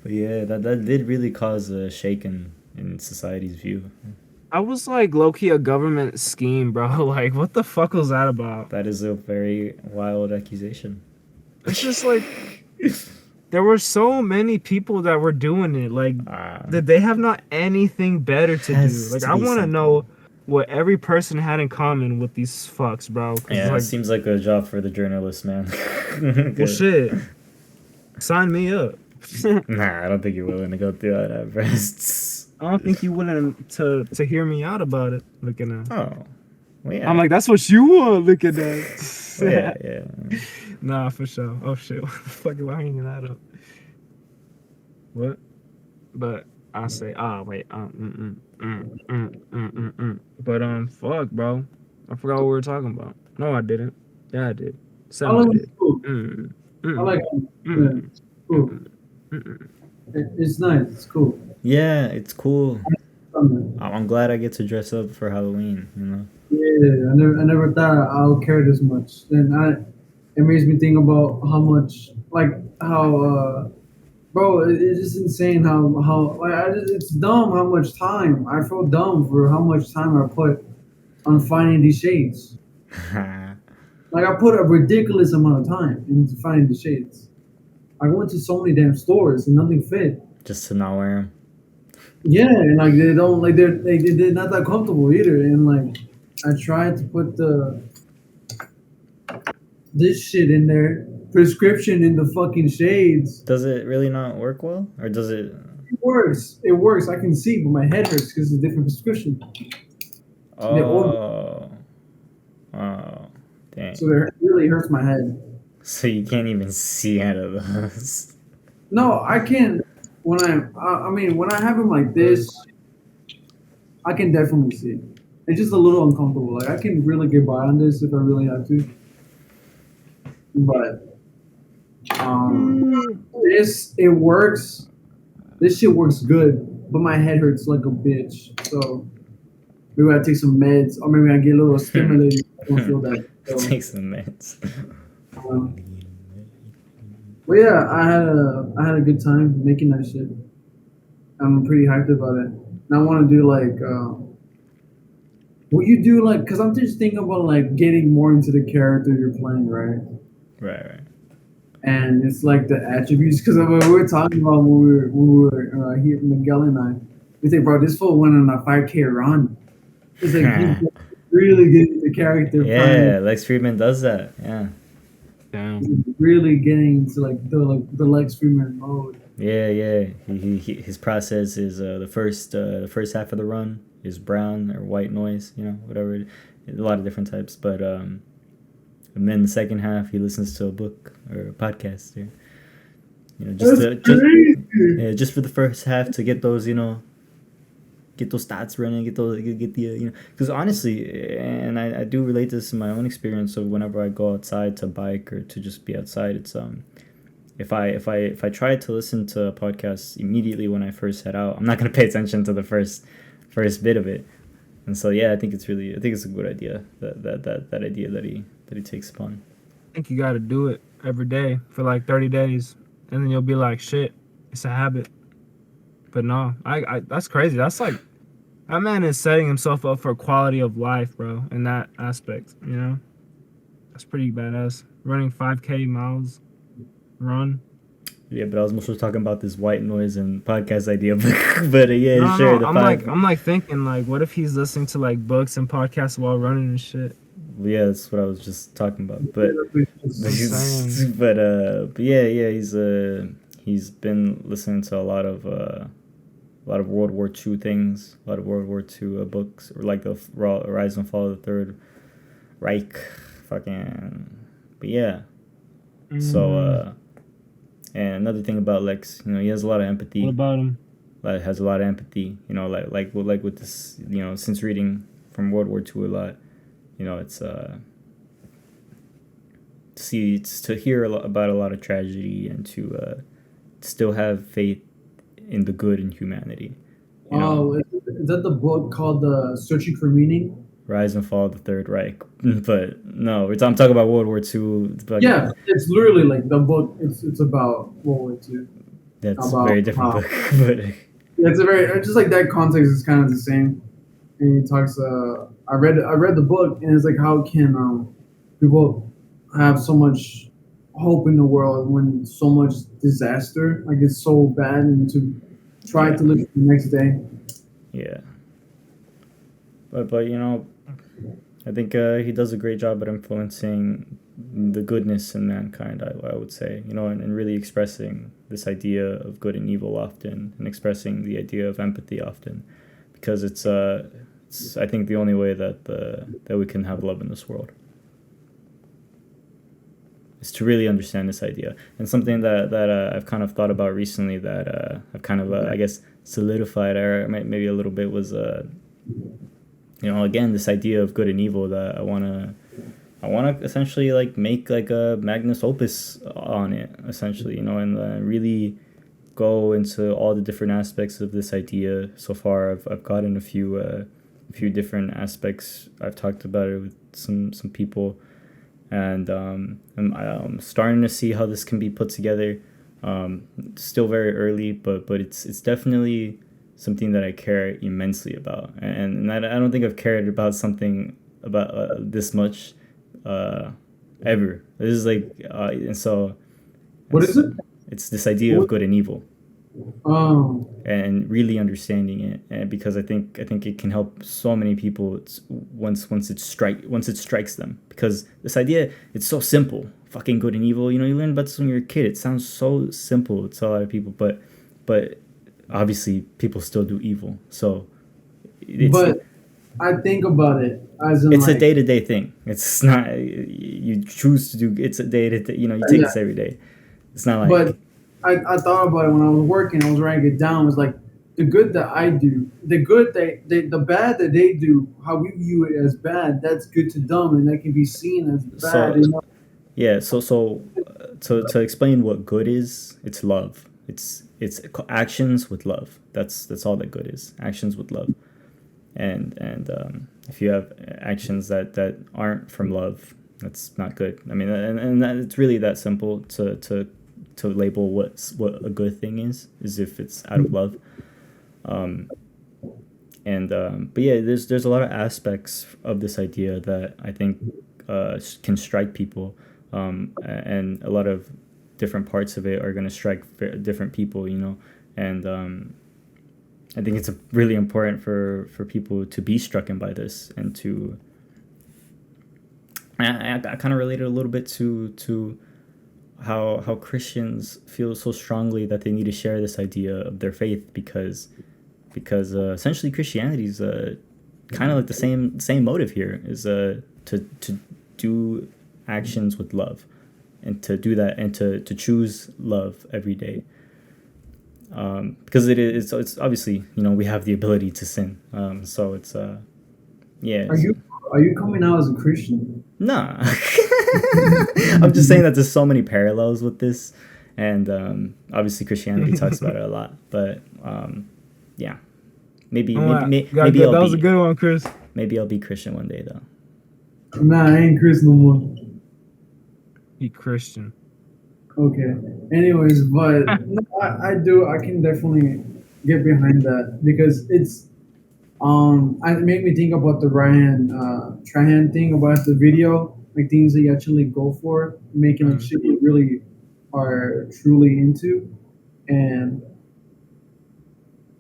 Speaker 1: But yeah, that did really cause a shake in society's view.
Speaker 3: I was like low key a government scheme, bro. Like, what the fuck was that about?
Speaker 1: That is a very wild accusation.
Speaker 3: It's just like there were so many people that were doing it. Like, that they have not anything better to do.
Speaker 1: Has
Speaker 3: Like,
Speaker 1: to
Speaker 3: I
Speaker 1: be
Speaker 3: want to
Speaker 1: something.
Speaker 3: know what every person had in common with these fucks, bro. 'Cause,
Speaker 1: Yeah, it
Speaker 3: like,
Speaker 1: seems like a job for the journalist, man.
Speaker 3: well, shit. Sign me up.
Speaker 1: Nah, I don't think you're willing to go through all that, bro.
Speaker 3: I don't think you willing to hear me out about it. Looking at,
Speaker 1: Oh, well, yeah.
Speaker 3: I'm like, that's what you want. Looking at.
Speaker 1: Well, yeah.
Speaker 3: Nah, for sure. Oh shit, what the fuck am I hanging that up? What? But I say, wait, But fuck, bro. I forgot what we were talking about. No, I didn't. Yeah, I did.
Speaker 2: I
Speaker 3: Semi
Speaker 2: like
Speaker 3: did.
Speaker 2: it. Cool. I like it. Yeah, it's cool. It's nice. It's cool.
Speaker 1: Yeah, it's cool.
Speaker 2: Something.
Speaker 1: I'm glad I get to dress up for Halloween, you know?
Speaker 2: Yeah, I never thought I'll care this much. And it makes me think about how much, like how, bro, it's just insane how like it's dumb how much time I feel dumb for how much time I put on finding these shades. Like I put a ridiculous amount of time into finding the shades. I went to so many damn stores and nothing fit.
Speaker 1: Just to not wear them.
Speaker 2: Yeah, and like they don't like they're not that comfortable either. And like I tried to put this shit in there, prescription in the fucking shades.
Speaker 1: Does it really not work well, or does it?
Speaker 2: It works. It works. I can see, but my head hurts because it's a different prescription. They order,
Speaker 1: Oh, oh, dang!
Speaker 2: so it really hurts my head.
Speaker 1: So you can't even see out of those.
Speaker 2: No, I can. When I mean, when I have them like this, I can definitely see. It's just a little uncomfortable. Like I can really get by on this if I really have to. But this it works. This shit works good, but my head hurts like a bitch. So maybe I take some meds, or maybe I get a little stimulated. I don't feel that. So,
Speaker 1: Take some meds.
Speaker 2: um, but yeah, I had a good time making that shit. I'm pretty hyped about it. And I want to do like, what you do like, cause I'm just thinking about like getting more into the character you're playing, right?
Speaker 1: Right.
Speaker 2: And it's like the attributes, because we were talking about when we were here, Miguel and I. We say, bro, this fool went on a 5K run. It's like he's really getting the character.
Speaker 1: Yeah, Lex Friedman does that. Yeah.
Speaker 3: Damn.
Speaker 2: He's really getting into the Lex Fridman mode.
Speaker 1: Yeah. His process is the first half of the run is brown or white noise, whatever. A lot of different types, but and then the second half he listens to a book or a podcast, just for the first half to get those get those stats running, get the because honestly, and I do relate this to my own experience of whenever I go outside to bike or to just be outside. It's if I try to listen to podcasts immediately when I first head out, I'm not gonna pay attention to the first bit of it. And so yeah, I think it's a good idea that idea that he takes upon.
Speaker 3: I think you got to do it every day for like 30 days, and then you'll be like, shit, it's a habit. But no, I that's crazy. That's like, that man is setting himself up for quality of life, bro, in that aspect, That's pretty badass. Running 5K miles, run.
Speaker 1: Yeah, but I was mostly talking about this white noise and podcast idea. But yeah,
Speaker 3: no,
Speaker 1: sure.
Speaker 3: No, I'm like thinking like, what if he's listening to like books and podcasts while running and shit?
Speaker 1: Yeah, that's what I was just talking about. But yeah, he's been listening to a lot of World War II things, a lot of World War II books, or like the Rise and Fall of the Third Reich, fucking. But yeah, so and another thing about Lex, he has a lot of empathy.
Speaker 3: What about him?
Speaker 1: Like has a lot of empathy, like with this, since reading from World War II a lot, it's to hear about a lot of tragedy and to still have faith in the good in humanity.
Speaker 2: Oh, is that the book called Searching for Meaning?
Speaker 1: Rise and Fall of the Third Reich. But no, I'm talking about World War II. But
Speaker 2: yeah, it's literally like the book. It's about World War II.
Speaker 1: That's a very different book. But
Speaker 2: yeah, it's just like that context is kind of the same. And he talks. I read the book, and it's like, how can people have so much hope in the world when so much disaster, like it's so bad, and to try to live the next day.
Speaker 1: Yeah. But I think he does a great job at influencing the goodness in mankind, I would say, and really expressing this idea of good and evil often, and expressing the idea of empathy often, because it's I think the only way that we can have love in this world is to really understand this idea. And something that I've kind of thought about recently that I've kind of I guess solidified or maybe a little bit was again, this idea of good and evil that I wanna essentially like make like a magnus opus on it, essentially, and really go into all the different aspects of this idea. So far, I've gotten a few different aspects. I've talked about it with some people, and I'm starting to see how this can be put together. Still very early, but it's definitely something that I care immensely about, and I don't think I've cared about something about this much ever. This is like and so
Speaker 2: What is it?
Speaker 1: it's this idea of good and evil,
Speaker 2: Um,
Speaker 1: and really understanding it, and because I think it can help so many people. Once it strikes them, because this idea, it's so simple, fucking good and evil. You learn about this when you're a kid. It sounds so simple to a lot of people, but obviously people still do evil. So
Speaker 2: but I think about it as in
Speaker 1: it's a
Speaker 2: like,
Speaker 1: day-to-day thing. It's not you choose to do. It's a day-to-day. You take
Speaker 2: yeah.
Speaker 1: this every day. It's not like
Speaker 2: But I thought about it when I was working. I was writing it down. It was like the good that I do, the good the bad that they do, how we view it as bad, that's good to them, and that can be seen as bad.
Speaker 1: so. Yeah, to explain what good is, it's love. It's actions with love. That's all that good is. Actions with love. And if you have actions that aren't from love, that's not good. I mean, and that, it's really that simple to label what a good thing is if it's out of love. Um, but yeah, there's a lot of aspects of this idea that I think can strike people, and a lot of different parts of it are going to strike different people, and I think it's really important for people to be struck by this, and to I kind of related a little bit to how Christians feel so strongly that they need to share this idea of their faith, because essentially Christianity is kind of like the same motive here, is to do actions with love, and to do that, and to choose love every day, because it's obviously, we have the ability to sin, so it's yeah.
Speaker 2: Are you coming out as a Christian?
Speaker 1: Nah. I'm just saying that there's so many parallels with this, and obviously Christianity talks about it a lot, but yeah, maybe
Speaker 3: that was a good one, Chris.
Speaker 1: Maybe I'll be Christian one day, though.
Speaker 2: Nah, I ain't Chris no more.
Speaker 3: Be Christian.
Speaker 2: Okay. Anyways, but no, I can definitely get behind that, because it's it made me think about the Ryan Trahan thing about the video, like things that you actually go for, making like shit you really are truly into, and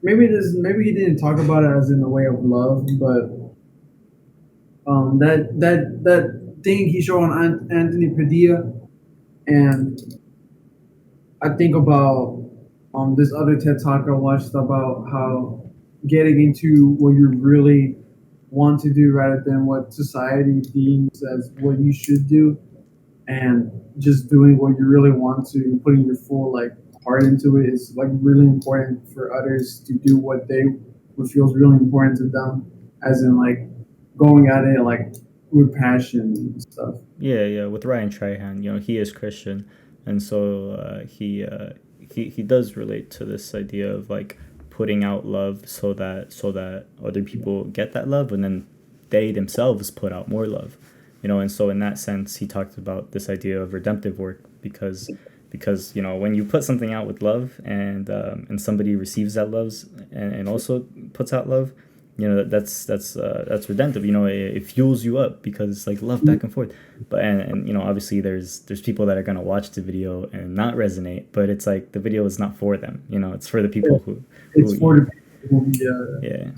Speaker 2: maybe he didn't talk about it as in the way of love, but that thing he showed on Anthony Padilla, and I think about this other TED talk I watched about how getting into what you really want to do rather than what society deems as what you should do, and just doing what you really want to, putting your full like heart into it, is like really important for others to do what feels really important to them, as in like going at it like with passion and stuff.
Speaker 1: Yeah, with Ryan Trahan, he is Christian, and so he does relate to this idea of like putting out love, so that other people get that love, and then they themselves put out more love, and so in that sense he talked about this idea of redemptive work, because when you put something out with love, and somebody receives that love, and also puts out love, that's redemptive. It fuels you up, because it's like love back and forth. But and obviously there's people that are going to watch the video and not resonate, but it's like the video is not for them. It's for the people who
Speaker 2: it's for the people who,
Speaker 1: yeah.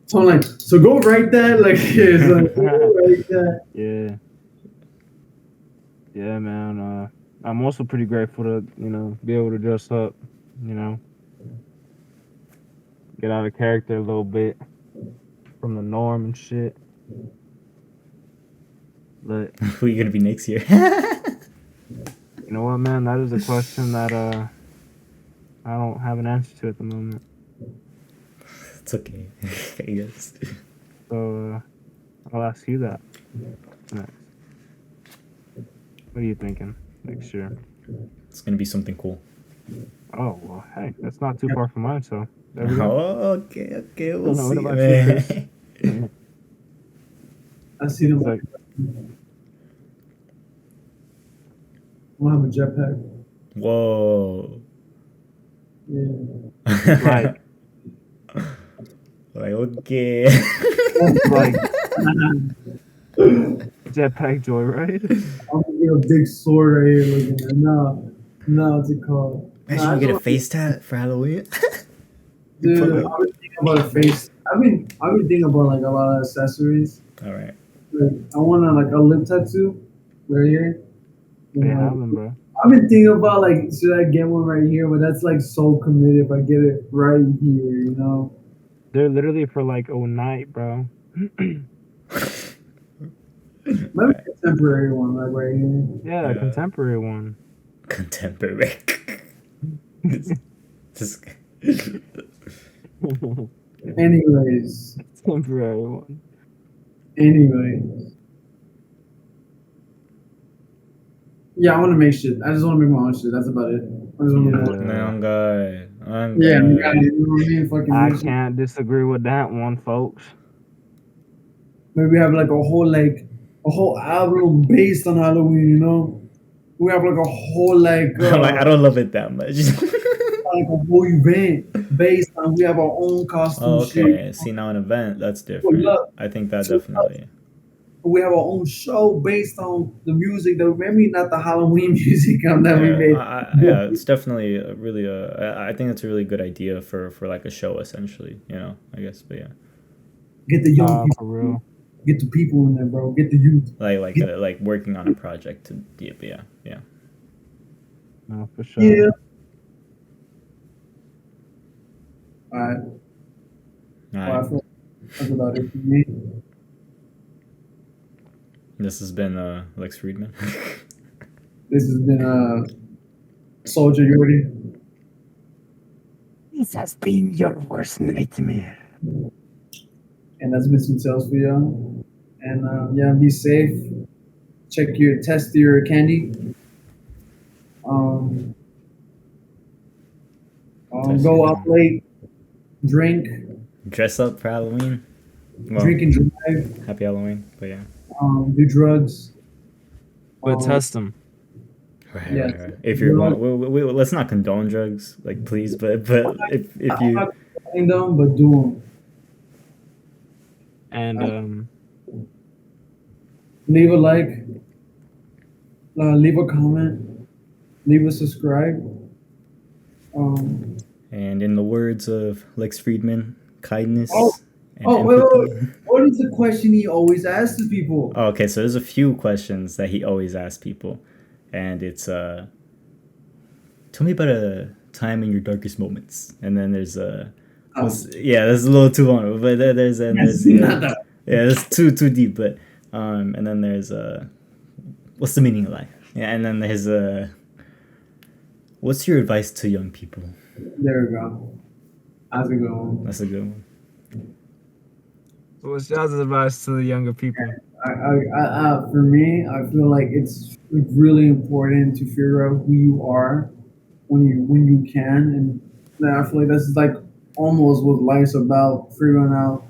Speaker 2: So I'm like, so go write that, like, it's like, go write that.
Speaker 3: Yeah, man. I'm also pretty grateful to be able to dress up, get out of character a little bit from the norm and shit. But
Speaker 1: who are you gonna be next year?
Speaker 3: You know what, man? That is a question that I don't have an answer to at the moment.
Speaker 1: It's okay, I guess.
Speaker 3: So I'll ask you that next. What are you thinking next year?
Speaker 1: It's gonna be something cool.
Speaker 3: Oh well, hey, that's not too far from mine. So there we go.
Speaker 1: Oh, okay, we'll
Speaker 3: What
Speaker 1: see,
Speaker 3: about you, Chris?
Speaker 1: man.
Speaker 2: I see them.
Speaker 3: He's like,
Speaker 2: I have a jetpack.
Speaker 1: Whoa.
Speaker 2: Yeah.
Speaker 3: like,
Speaker 1: Like, okay.
Speaker 3: like jetpack joyride.
Speaker 2: I'm gonna get a big sword right here looking at. No, what's it called?
Speaker 1: Imagine
Speaker 2: Nah,
Speaker 1: you
Speaker 2: I
Speaker 1: get a
Speaker 2: don't,
Speaker 1: face tat for Halloween. You
Speaker 2: dude,
Speaker 1: pull
Speaker 2: I've
Speaker 1: up.
Speaker 2: been thinking about a face. I've been thinking about like a lot of accessories.
Speaker 1: All right.
Speaker 2: Like, I want like a lip tattoo right here. You
Speaker 3: They
Speaker 2: know,
Speaker 3: have them, bro.
Speaker 2: I've been thinking about like, should I get one right here? But that's like so committed if I get it right here, you know?
Speaker 3: They're literally for like a night, bro.
Speaker 2: Maybe
Speaker 1: Alright.
Speaker 2: a temporary one, like right here.
Speaker 3: Yeah, a contemporary one.
Speaker 1: Contemporary. Just-
Speaker 2: Anyways,
Speaker 3: Temporary one.
Speaker 2: anyways. Yeah, I want to make shit. I just want to make my own shit. That's about it. I just want to make
Speaker 1: No, I'm good. I'm
Speaker 2: Yeah, you
Speaker 1: good.
Speaker 2: got it. You know what I mean? Fucking
Speaker 3: I
Speaker 2: make shit.
Speaker 3: can't disagree with that one, folks.
Speaker 2: Maybe we have like a whole album based on Halloween, you know? We have like a whole
Speaker 1: I'm like, I don't love it that much.
Speaker 2: like a whole event based on we have our own costume
Speaker 1: Oh,
Speaker 2: shit.
Speaker 1: okay. See, now an event, that's different.
Speaker 2: Look,
Speaker 1: I think that
Speaker 2: so
Speaker 1: definitely.
Speaker 2: we have our own show based on the music that maybe not the Halloween music that we
Speaker 1: Yeah,
Speaker 2: made.
Speaker 1: yeah, it's definitely a really I think it's a really good idea for like a show essentially, I guess, but yeah.
Speaker 2: Get the young
Speaker 3: For
Speaker 2: people,
Speaker 3: real.
Speaker 2: get the people in there, bro. Get the youth.
Speaker 1: Like working on a project to yeah.
Speaker 3: No, for sure.
Speaker 2: Yeah. All right.
Speaker 1: All
Speaker 2: Well,
Speaker 1: right.
Speaker 2: I feel that's about it for me.
Speaker 1: This has been Lex Friedman.
Speaker 2: This has been Soldier Jhordy.
Speaker 3: This has been your worst nightmare.
Speaker 2: And that's been sumtales for y'all. And yeah, be safe. Test your candy. Um, go out late, drink,
Speaker 1: Dress up for Halloween. Well,
Speaker 2: drink and drive.
Speaker 1: happy Halloween, but yeah.
Speaker 2: Do drugs.
Speaker 3: But test them.
Speaker 1: Right,
Speaker 2: Yeah.
Speaker 1: right, right. If you're going, let's not condone drugs, like please. But if
Speaker 2: I'm
Speaker 1: you,
Speaker 2: not doing them, but do them.
Speaker 3: And
Speaker 2: Leave a like, leave a comment, leave a subscribe.
Speaker 1: and in the words of Lex Friedman, kindness and
Speaker 2: Wait.
Speaker 1: empathy.
Speaker 2: What is the question he always asks the people?
Speaker 1: Oh, okay, so there's a few questions that he always asks people, and it's tell me about a time in your darkest moments, and then there's yeah, that's a little too long, but there's
Speaker 2: Not that.
Speaker 1: yeah, that's too deep, but and then there's what's the meaning of life? Yeah, and then there's what's your advice to young people?
Speaker 2: There we go. That's a good one.
Speaker 1: That's a good one.
Speaker 3: so what's y'all's advice to the younger people?
Speaker 2: For me, I feel like it's really important to figure out who you are when you can, and then I feel like that's like almost what life's about: figuring out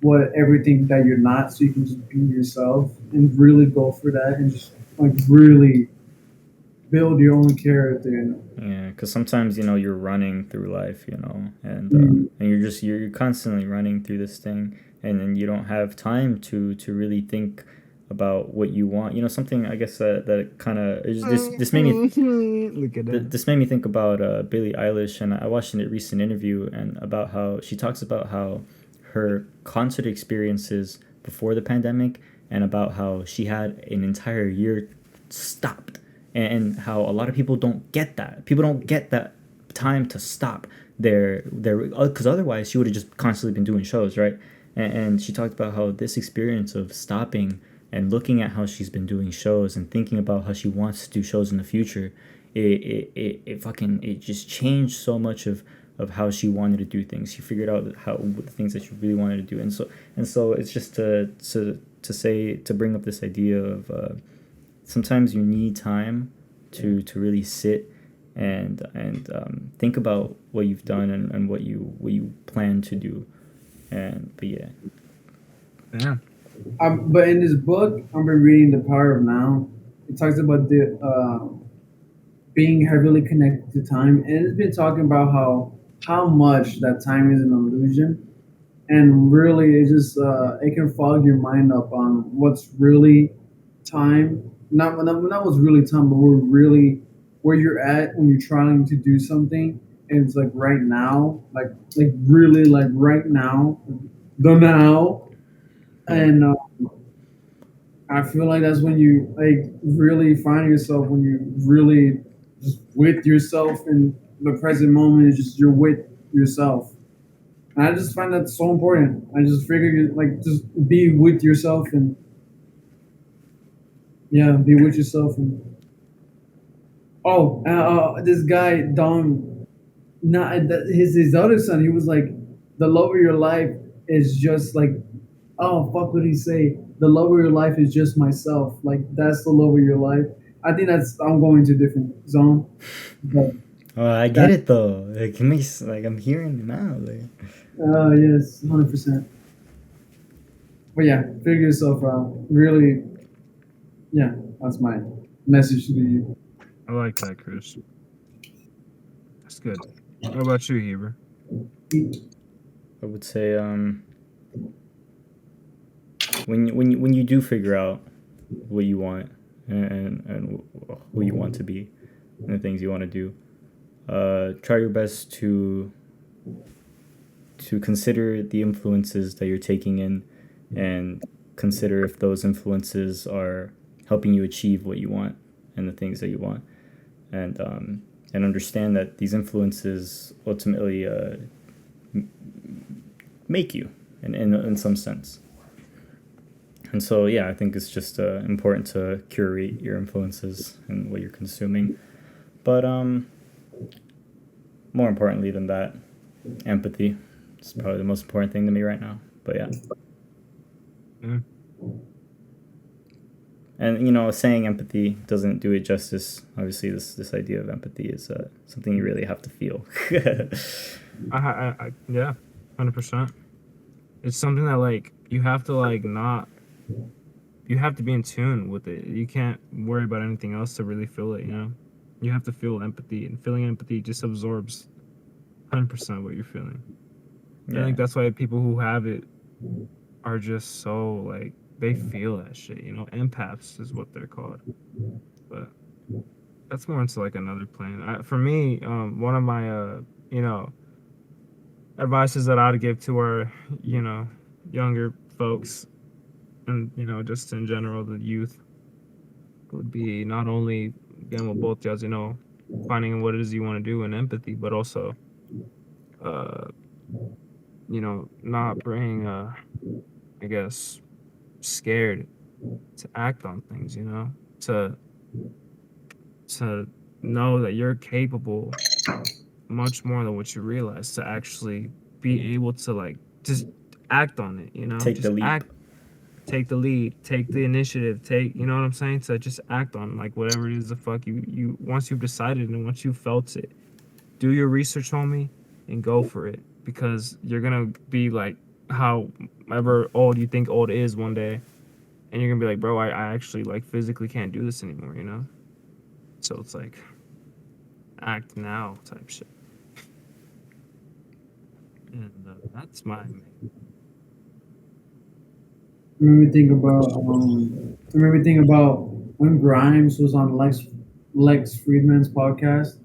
Speaker 2: what everything that you're not, so you can just be yourself and really go for that, and just like really build your own character.
Speaker 1: Yeah, because sometimes you're running through life, and you're constantly running through this thing, and then you don't have time to really think about what you want. Something I guess that kind of this made me
Speaker 3: Look at that.
Speaker 1: this made me think about Billie Eilish, and I watched a recent interview and about how she talks about how her concert experiences before the pandemic, and about how she had an entire year stopped, and how a lot of people don't get that. People don't get that time to stop their because otherwise she would have just constantly been doing shows, right? And she talked about how this experience of stopping and looking at how she's been doing shows and thinking about how she wants to do shows in the future, it just changed so much of how she wanted to do things. She figured out the things that she really wanted to do, and so it's just to bring up this idea of sometimes you need time to really sit and think about what you've done and what you plan to do. And but yeah,
Speaker 3: Yeah.
Speaker 2: But in this book, I've been reading The Power of Now. It talks about the being heavily connected to time, and it's been talking about how much that time is an illusion, and really it can fog your mind up on what's really time. Not what's really time, but where you're at when you're trying to do something, and it's like right now, like really like right now, the now,
Speaker 1: yeah,
Speaker 2: and I feel like that's when you like really find yourself when you really just with yourself in the present moment. Is just you're with yourself. And I just find that so important. I just figure like just be with yourself and yeah, be with yourself and this guy Don, not his other son. He was like, the love of your life is just like, oh fuck, what did he say? The love of your life is just myself. Like that's the love of your life. I think that's I'm going to a different zone, but
Speaker 1: I get
Speaker 2: that
Speaker 1: it though. Like it makes like I'm hearing it now. Like
Speaker 2: yes, 100%. But yeah, figure yourself out. Really, yeah, that's my message to you.
Speaker 3: I like that, Chris. That's good. What about you, Heber?
Speaker 1: I would say when you do figure out what you want and who you want to be and the things you want to do, try your best to consider the influences that you're taking in and consider if those influences are helping you achieve what you want and the things that you want, and understand that these influences ultimately make you in some sense. And so yeah, I think it's just important to curate your influences and what you're consuming, but more importantly than that, empathy is probably the most important thing to me right now. But yeah.
Speaker 3: Yeah.
Speaker 1: And you know, saying empathy doesn't do it justice. Obviously, this idea of empathy is something you really have to feel.
Speaker 3: Yeah, 100%. It's something that like you have to like not. You have to be in tune with it. You can't worry about anything else to really feel it. You know, you have to feel empathy, and feeling empathy just absorbs 100% what you're feeling. And I
Speaker 1: Yeah,
Speaker 3: think that's why people who have it are just so like they feel that shit. You know, empaths is what they're called. But that's more into like another plane. For me, one of my you know advices that I'd give to our you know younger folks and you know just in general the youth would be not only again what both y'all you know finding what it is you want to do and empathy, but also uh you know not being I guess scared to act on things. You know to to know that you're capable much more than what you realize to actually be able to like just act on it, you know,
Speaker 1: take the
Speaker 3: just
Speaker 1: leap.
Speaker 3: act, take the lead, take the initiative, take, you know what I'm saying, to just act on like whatever it is the fuck you once you've decided and once you felt it, do your research, homie, and go for it because you're gonna be like however old you think old is one day, and you're gonna be like, bro, I actually like physically can't do this anymore, you know. So it's like act now type shit. And that's my
Speaker 2: It made me think about it made me think about when Grimes was on Lex Friedman's podcast,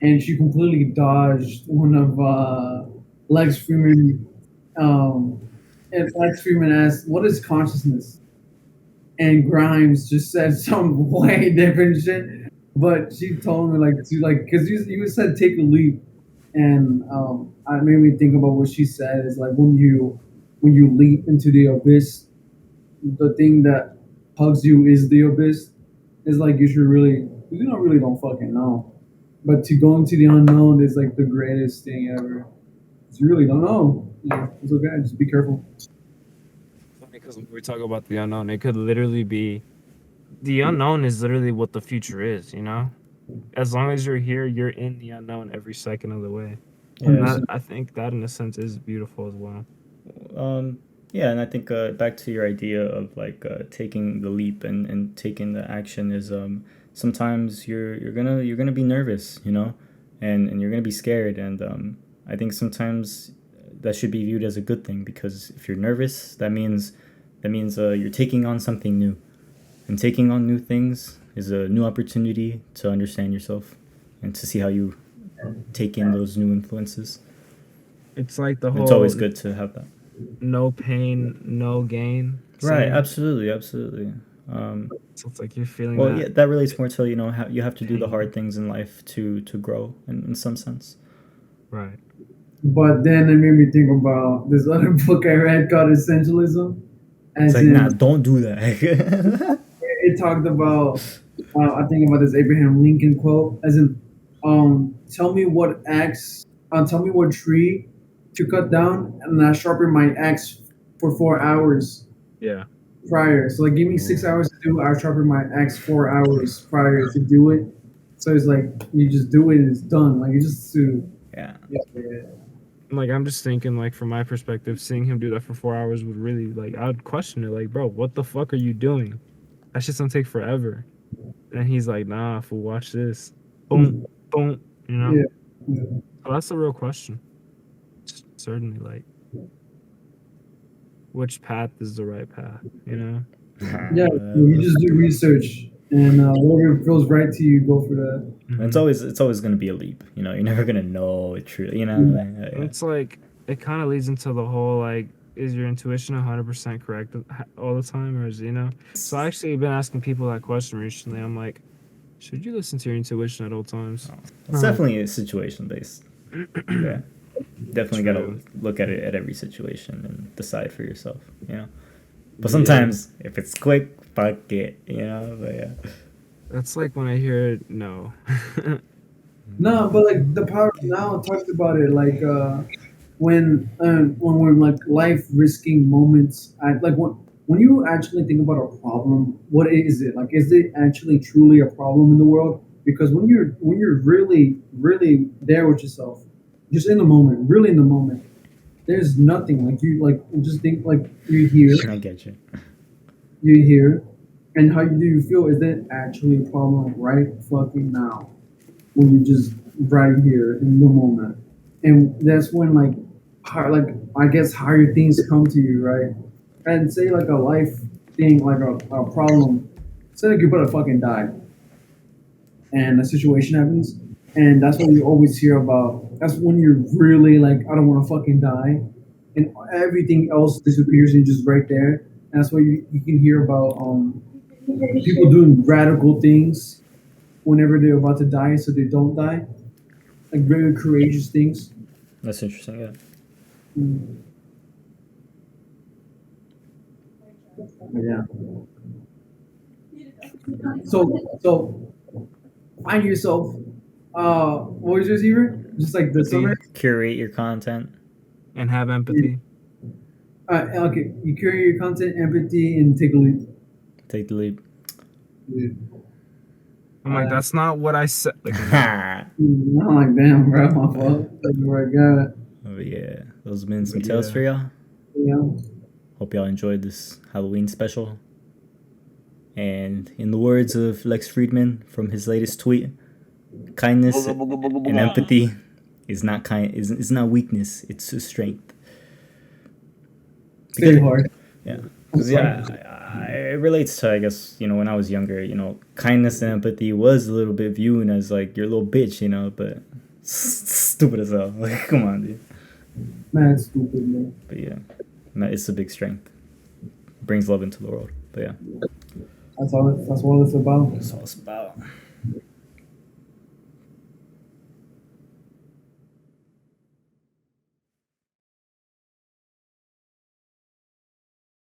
Speaker 2: and she completely dodged one of Lex Friedman. Um, and Lex Friedman asked, "What is consciousness?" And Grimes just said some way different shit. But she told me like to like because you said take a leap, and it made me think about what she said is like when you leap into the abyss, the thing that hugs you is the abyss. It's like you should really you don't really don't fucking know, but to go into the unknown is like the greatest thing ever. 'Cause you really don't know. Yeah, it's okay. Just be careful.
Speaker 3: funny because when we talk about the unknown, it could literally be the unknown is literally what the future is, you know? as long as you're here, you're in the unknown every second of the way.
Speaker 1: Yeah.
Speaker 3: And that, I think that in a sense is beautiful as well.
Speaker 1: Um, yeah, and I think back to your idea of like taking the leap and taking the action is sometimes you're gonna be nervous, you know, and you're gonna be scared, and I think sometimes that should be viewed as a good thing because if you're nervous, that means you're taking on something new, and taking on new things is a new opportunity to understand yourself and to see how you take in those new influences.
Speaker 3: It's like the
Speaker 1: It's always
Speaker 3: whole
Speaker 1: good to have that.
Speaker 3: no pain, no gain
Speaker 1: Right,
Speaker 3: saying.
Speaker 1: absolutely, absolutely. Um,
Speaker 3: So it's like you're feeling
Speaker 1: well,
Speaker 3: that
Speaker 1: yeah, that relates more to how you have to do the
Speaker 3: pain.
Speaker 1: hard things in life to grow in some sense.
Speaker 3: Right.
Speaker 2: But then it made me think about this other book I read called Essentialism,
Speaker 1: It's
Speaker 2: as
Speaker 1: like,
Speaker 2: in
Speaker 1: nah, don't do that.
Speaker 2: it talked about. I think about this Abraham Lincoln quote, as in, tell me what axe, tell me what tree to cut down, and I sharpen my axe for 4 hours
Speaker 3: Yeah.
Speaker 2: prior. So like, give me 6 hours to do. I sharpen my axe 4 hours prior to do it. So it's like you just do it and it's done. Like you just to
Speaker 1: Yeah,
Speaker 2: yeah.
Speaker 3: Like I'm just thinking, like from my perspective, seeing him do that for 4 hours would really like I'd question it. Like, bro, what the fuck are you doing? That shit's gonna take forever. And he's like, nah, fool, watch this. Boom, boom. You know.
Speaker 2: Yeah. Yeah.
Speaker 3: So that's the real question. Certainly, like, which path is the right path? You know.
Speaker 2: Yeah, you just do research, and whatever feels right to you, go for that.
Speaker 1: it's
Speaker 3: Mhm.
Speaker 1: always gonna be a leap. You know, you're never gonna know it truly. You know,
Speaker 2: Yeah.
Speaker 1: yeah.
Speaker 3: It's like it kind of leads into the whole like, is your intuition 100% correct all the time, or is you know? So I actually been asking people that question recently. I'm like, should you listen to your intuition at all times?
Speaker 1: It's definitely situation based. Yeah, definitely gotta
Speaker 3: True.
Speaker 1: look at it at every situation and decide for yourself. You know, but
Speaker 3: Yeah.
Speaker 1: sometimes if it's quick, fuck it. You know, but yeah.
Speaker 3: That's like when I hear no.
Speaker 2: No, but like the power of now talks about it, like when we're like life risking moments. Like when you actually think about a problem, what is it? Like, is it actually truly a problem in the world? Because when you're really there with yourself, just in the moment, really in the moment, there's nothing like you just think like you're here,
Speaker 1: I get you.
Speaker 2: you're here, and how do you feel? Is that actually a problem right fucking now? When you just right here in the moment, and that's when like I guess higher things come to you, right? And say like a life thing, like a problem. Say like you're about to fucking die, and a situation happens, and that's what you always hear about. That's when you're really like, I don't want to fucking die, and everything else disappears and just right there. And that's what you can hear about people doing radical things whenever they're about to die, so they don't die, like very courageous things.
Speaker 1: That's interesting. Yeah.
Speaker 2: Mm. Yeah. So find yourself. What was yours, Heber? Just like the
Speaker 3: Empathy
Speaker 2: summary.
Speaker 1: Curate your content.
Speaker 3: and have empathy.
Speaker 2: Okay, you carry your content, empathy, and take a leap.
Speaker 1: Take the leap.
Speaker 3: I'm like, that's not what I said. Like,
Speaker 2: I'm like, damn, bro, my fault. Like, where I got it.
Speaker 1: Oh yeah, those have been some
Speaker 3: But
Speaker 1: tales
Speaker 3: yeah.
Speaker 1: for y'all.
Speaker 2: Yeah.
Speaker 1: Hope y'all enjoyed this Halloween special. And in the words of Lex Friedman from his latest tweet, kindness and empathy is not weakness, it's a strength.
Speaker 2: Stay hard.
Speaker 1: Yeah, because it relates to, I guess, you know, when I was younger, you know, kindness and empathy was a little bit viewed as like your little bitch, you know, but stupid as hell. Like, come on, dude.
Speaker 2: Man, it's stupid, man.
Speaker 1: But yeah, it's a big strength. Brings love into the world. But yeah,
Speaker 2: That's all. That's what it's about.
Speaker 1: that's all it's about.